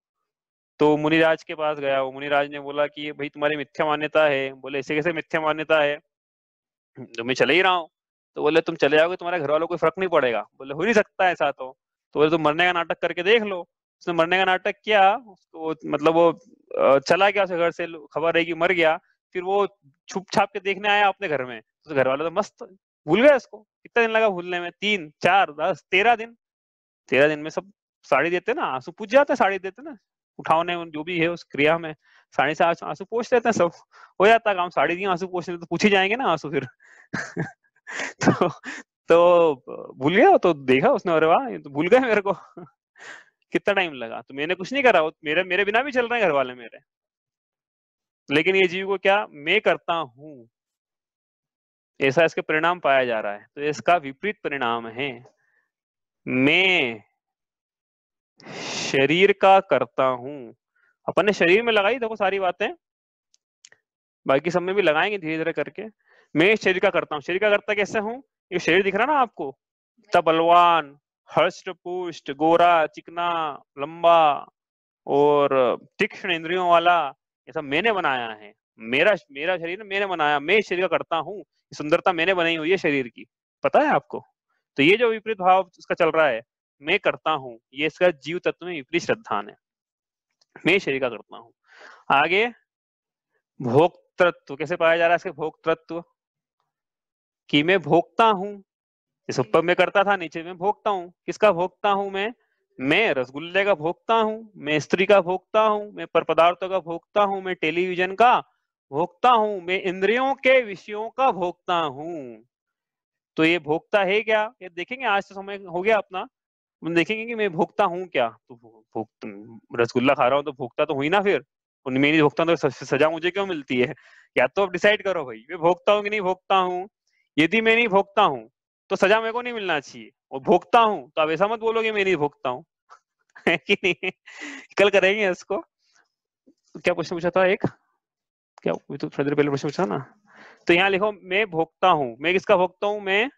तो मुनिराज के पास गया, वो मुनिराज ने बोला कि भाई तुम्हारी मिथ्या मान्यता है। बोले ऐसे कैसे मिथ्या मान्यता है, तो मैं चले ही रहा हूँ। तो बोले तुम चले जाओगे तुम्हारे घर वालों को फर्क नहीं पड़ेगा। बोले हो नहीं सकता ऐसा। तो बोले तुम मरने का नाटक करके देख लो। उसने मरने का नाटक किया, उसको मतलब वो चला गया उसके घर से, खबर है कि मर गया। फिर वो छुप छाप के देखने आया अपने घर में, तो घर वाले तो मस्त भूल गए उसको। कितना दिन लगा भूलने में, 3 4 10 13 दिन। 13 दिन में सब साड़ी देते ना, आंसू पूछ जाते, साड़ी देते ना, उठावने जो भी है उस क्रिया में साड़ी से आंसू पोंछ लेते हैं, सब हो जाता है काम। साड़ी दिए आंसू पोंछने तो पूछ ही जाएंगे ना आंसू फिर। तो भूल गया। तो देखा उसने, अरे वाह ये तो भूल गए मेरे को। कितना टाइम लगा, तो मैंने कुछ नहीं करा, मेरे बिना भी चल रहे हैं घर वाले मेरे। लेकिन ये जीव को क्या, मैं करता हूं, ऐसा इसके परिणाम पाया जा रहा है। तो इसका विपरीत परिणाम है, मैं शरीर का करता हूं। अपन ने शरीर में लगाई देखो सारी बातें, बाकी सब में भी लगाएंगे धीरे धीरे करके। मैं शरीर का करता हूँ, शरीर का करता कैसे हूँ, ये शरीर दिख रहा ना आपको, इतना बलवान, हष्ट पुष्ट, गोरा चिकना लंबा और तीक्ष्ण इंद्रियों वाला, ये सब मैंने बनाया है। मेरा मेरा शरीर मैंने बनाया, मैं शरीर का करता हूँ, सुंदरता मैंने बनाई हुई है शरीर की, पता है आपको। तो ये जो विपरीत भाव इसका चल रहा है, मैं करता हूँ, ये इसका जीव तत्व में विपरीत श्रद्धान है। मैं शरीर का करता हूँ। आगे भोक्तृत्व कैसे पाया जा रहा है इसके, भोक्तृत्व कि मैं भोगता हूँ। इस ऊपर में करता था, नीचे में भोगता हूँ। किसका भोगता हूँ मैं रसगुल्ले का भोगता हूँ, मैं स्त्री का भोगता हूँ, मैं पर पदार्थों का भोगता हूँ, मैं टेलीविजन का भोगता हूँ, मैं इंद्रियों के विषयों का भोगता हूँ। तो ये भोगता है क्या, ये देखेंगे। आज तो समय हो गया अपना, हम देखेंगे कि मैं भोगता हूँ क्या। तो रसगुल्ला खा रहा हूँ तो भोगता तो हुई ना फिर, मैं नहीं भोगता तो सजा मुझे क्यों मिलती है। या तो अब डिसाइड करो भाई, मैं भोगता हूँ कि नहीं भोगता हूँ। यदि मैं नहीं भोगता हूँ तो सजा मेरे को नहीं मिलना चाहिए, और भोगता हूँ तो आप ऐसा मत बोलोगे मैं नहीं भोगता हूँ। है कि नहीं। कल करेंगे इसको। क्या प्रश्न पूछा था एक, क्या तो थोड़ी देर पहले प्रश्न पूछा ना। तो यहाँ लिखो मैं भोगता हूँ, मैं किसका भोगता हूँ, मैं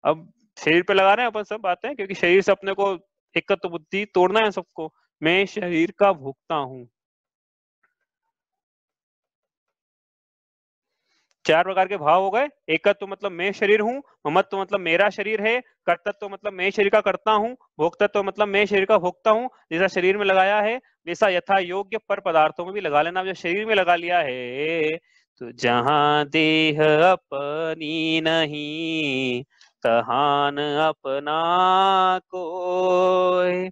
अब शरीर पे लगा रहे हैं अपन सब बातें, क्योंकि शरीर से अपने को एकत्व बुद्धि तोड़ना है सबको। मैं शरीर का भोगता हूँ। 4 प्रकार के भाव हो गए। एकत्व मतलब मैं शरीर हूँ, ममत्व मतलब मेरा शरीर है, कर्तत्व मतलब मैं शरीर का करता हूँ, भोक्तत्व मतलब मैं शरीर का भोगता हूँ। जैसा शरीर में लगाया है वैसा यथा योग्य पर पदार्थों में भी लगा लेना। जो शरीर में लगा लिया है, तो जहां देह अपनी नहीं, तहान अपना कोय,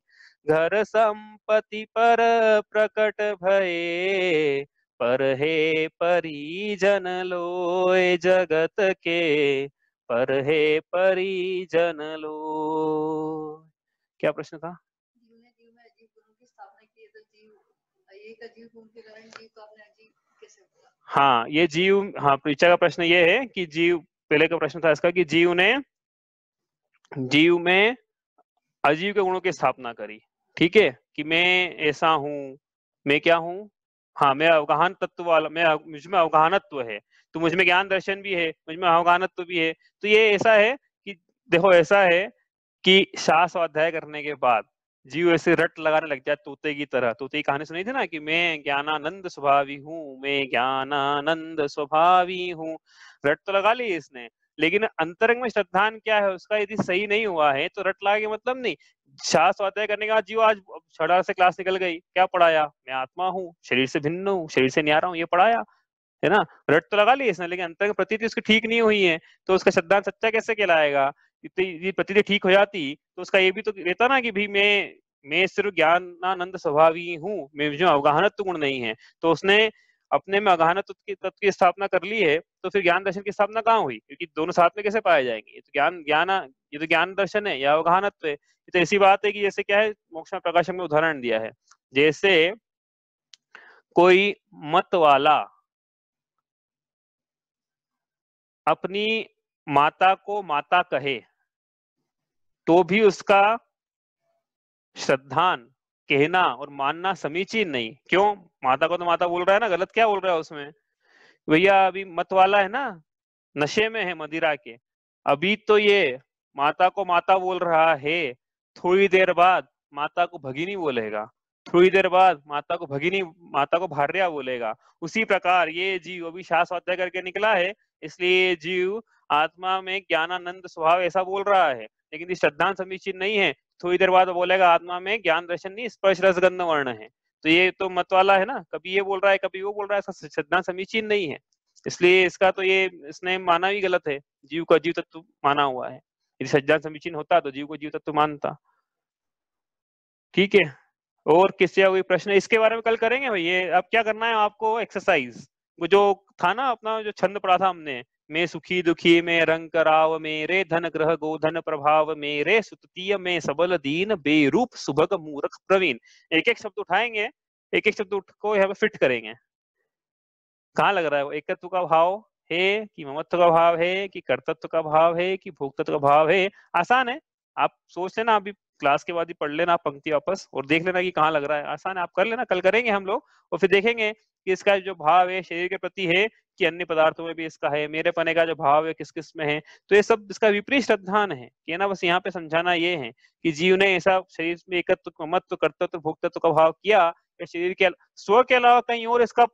घर संपत्ति पर प्रकट भये, पर हे परिजन लोय, जगत के पर हे परिजन लोय। क्या प्रश्न था?
जीव ने जीव में अजीब गुणों की स्थापना की है, तो जीव एक अजीब गुण के कारण जीव का अपने अजीब कैसे होगा?
हाँ ये जीव, हाँ परीक्षा का प्रश्न ये है कि जीव, पहले का प्रश्न था इसका कि जीव में अजीब के गुणों की स्थापना करी, ठीक है। कि मैं ऐसा हूँ, मैं क्या हूँ, हाँ मैं अवगाहन तत्व वाला, मैं मुझ में अवगाहनत्व है, तो मुझ में ज्ञान दर्शन भी है, मुझ में अवगाहनत्व भी है। तो ये ऐसा है कि देखो ऐसा है कि शास्त्र स्वाध्याय करने के बाद जीव ऐसे रट लगाने लग जाए तोते की तरह। तोते की कहानी सुनी थी ना कि मैं ज्ञानानंद स्वभावी हूँ, मैं ज्ञानानंद स्वभावी हूँ, रट तो लगा ली इसने, लेकिन अंतरंग में श्रद्धान क्या है उसका यदि सही नहीं हुआ है तो रट लगा के मतलब नहीं। शास्त्र स्वाध्याय करने के बाद जीव आज छड़ा से क्लास निकल गई, क्या पढ़ाया, मैं आत्मा हूँ, शरीर से भिन्न हूँ, शरीर से न्यारा हूँ, ये पढ़ाया है ना, रट तो लगा ली इसने, लेकिन अंतरंग प्रतीति उसकी ठीक नहीं हुई है, तो उसका श्रद्धांत सच्चा कैसे कहलाएगा। ये प्रतीति ठीक हो जाती तो उसका ये भी तो रहता ना कि भाई मैं सिर्फ ज्ञानानंद स्वभावी हूँ, मैं जो अवगाहनत्व गुण नहीं है, तो उसने अपने में अवगाहनत्व तत्व की स्थापना कर ली है, तो फिर ज्ञान दर्शन की स्थापना कहाँ हुई, क्योंकि दोनों साथ में कैसे पाए जाएंगे, ये तो ये तो ज्ञान दर्शन है या अवगाहनत्व है। तो ऐसी बात है कि जैसे क्या है, मोक्ष प्रकाशक में उदाहरण दिया है, जैसे कोई मत वाला अपनी माता को माता कहे तो भी उसका श्रद्धान कहना और मानना समीचीन नहीं। क्यों, माता को तो माता बोल रहा है ना, गलत क्या बोल रहा है उसमें, भैया अभी मत वाला है ना, नशे में है मदिरा के, अभी तो ये माता को माता बोल रहा है, थोड़ी देर बाद माता को भगिनी बोलेगा, थोड़ी देर बाद माता को भगिनी, माता को भार्या बोलेगा। उसी प्रकार ये जीव अभी शास्त्र स्वाध्याय करके निकला है, इसलिए ये जीव आत्मा में ज्ञानानंद स्वभाव ऐसा बोल रहा है, लेकिन ये श्रद्धांत समीचीन नहीं है, थोड़ी देर बाद बोलेगा आत्मा में ज्ञान दर्शन नहीं स्पर्श रस गंध वर्ण है। तो ये तो मत वाला है ना, कभी ये बोल रहा है कभी वो बोल रहा है, इसका श्रद्धांत समीचीन नहीं है, इसलिए इसका तो ये इसने माना भी गलत है, जीव को अजीव तत्व माना हुआ है। यदि श्रद्धांत समीचीन होता तो जीव को जीव तत्व मानता। ठीक है, और किसी का कोई प्रश्न इसके बारे में कल करेंगे भाई। ये अब क्या करना है आपको, एक्सरसाइज वो जो था ना अपना जो छंद पढ़ा था हमने, मैं सुखी दुखी में रंग कराव मेरे धन ग्रह गोधन प्रभाव मेरे सुततीय में सबल दीन बेरूप सुभग मूर्ख प्रवीण। एक एक शब्द उठाएंगे, एक एक शब्द को यहाँ पे फिट करेंगे। कहाँ लग रहा है वो, एकत्व का भाव है कि ममत्व का भाव है कि कर्तत्व का भाव है कि भोक्तत्व का भाव है। आसान है, आप सोच लेना, अभी क्लास के बाद ही पढ़ लेना पंक्ति वापस और देख लेना कि कहाँ लग रहा है। आसान है, आप कर लेना, कल करेंगे हम लोग और फिर देखेंगे कि इसका जो भाव है शरीर के प्रति है कि अन्य पदार्थों में भी इसका है, मेरे पने का जो भाव है किस किस में है। तो ये सब इसका विपरीत श्रद्धान है कि ना, बस यहाँ पे समझाना ये है कि जीव ने ऐसा शरीर में एकत्व ममत्व कर्तत्व भोक्तत्व का भाव किया, शरीर के स्व के अलावा कहीं और इसका,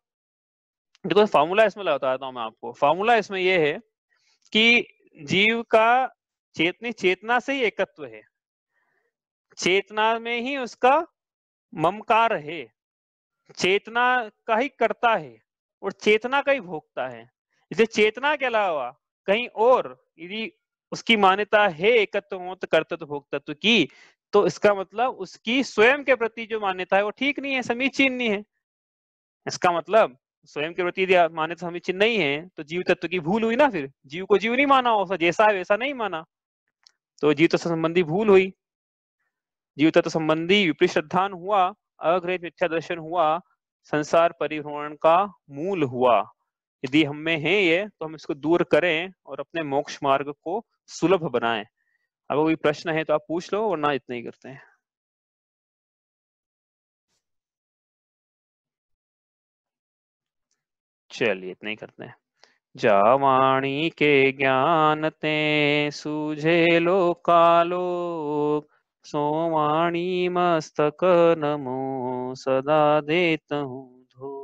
देखो फार्मूला इसमें बताता हूं मैं आपको। फार्मूला इसमें यह है कि जीव का चेतनी चेतना से ही एकत्व है, चेतना में ही उसका ममकार है, चेतना का ही करता है और चेतना का ही भोगता है। इसलिए चेतना के अलावा कहीं और यदि उसकी मान्यता है एकत्व ममत्व कर्तव्य भोक्तत्व की, तो इसका मतलब उसकी स्वयं के प्रति जो मान्यता है वो ठीक नहीं है, समीचीन नहीं है। इसका मतलब स्वयं के प्रति यदि मान्यता समीचीन नहीं है तो जीव तत्व की भूल हुई ना, फिर जीव को जीव नहीं माना, उसका जैसा है वैसा नहीं माना, तो जीव तत्व संबंधी भूल हुई, जीव तत्व संबंधी विपरीत श्रद्धान हुआ, अग्रहित मिथ्या दर्शन हुआ, संसार परिभ्रमण का मूल हुआ। यदि हम में है ये तो हम इसको दूर करें और अपने मोक्ष मार्ग को सुलभ बनाएं। अगर कोई प्रश्न है तो आप पूछ लो, वरना इतना ही करते हैं। चलिए इतना ही करते हैं। जावाणी के ज्ञान ते सूझे लोकालोक, सोवाणी मस्तक नमो सदा देत हूँ धूप।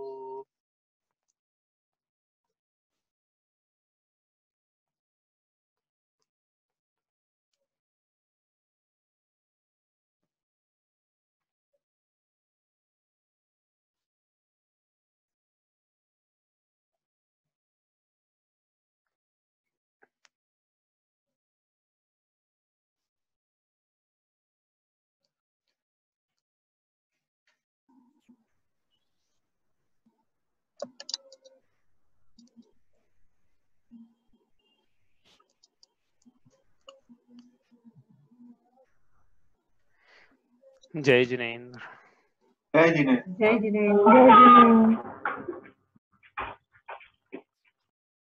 जय जिनेन्द्र।
जय जिनेन्द्र।
जय जिनेन्द्र।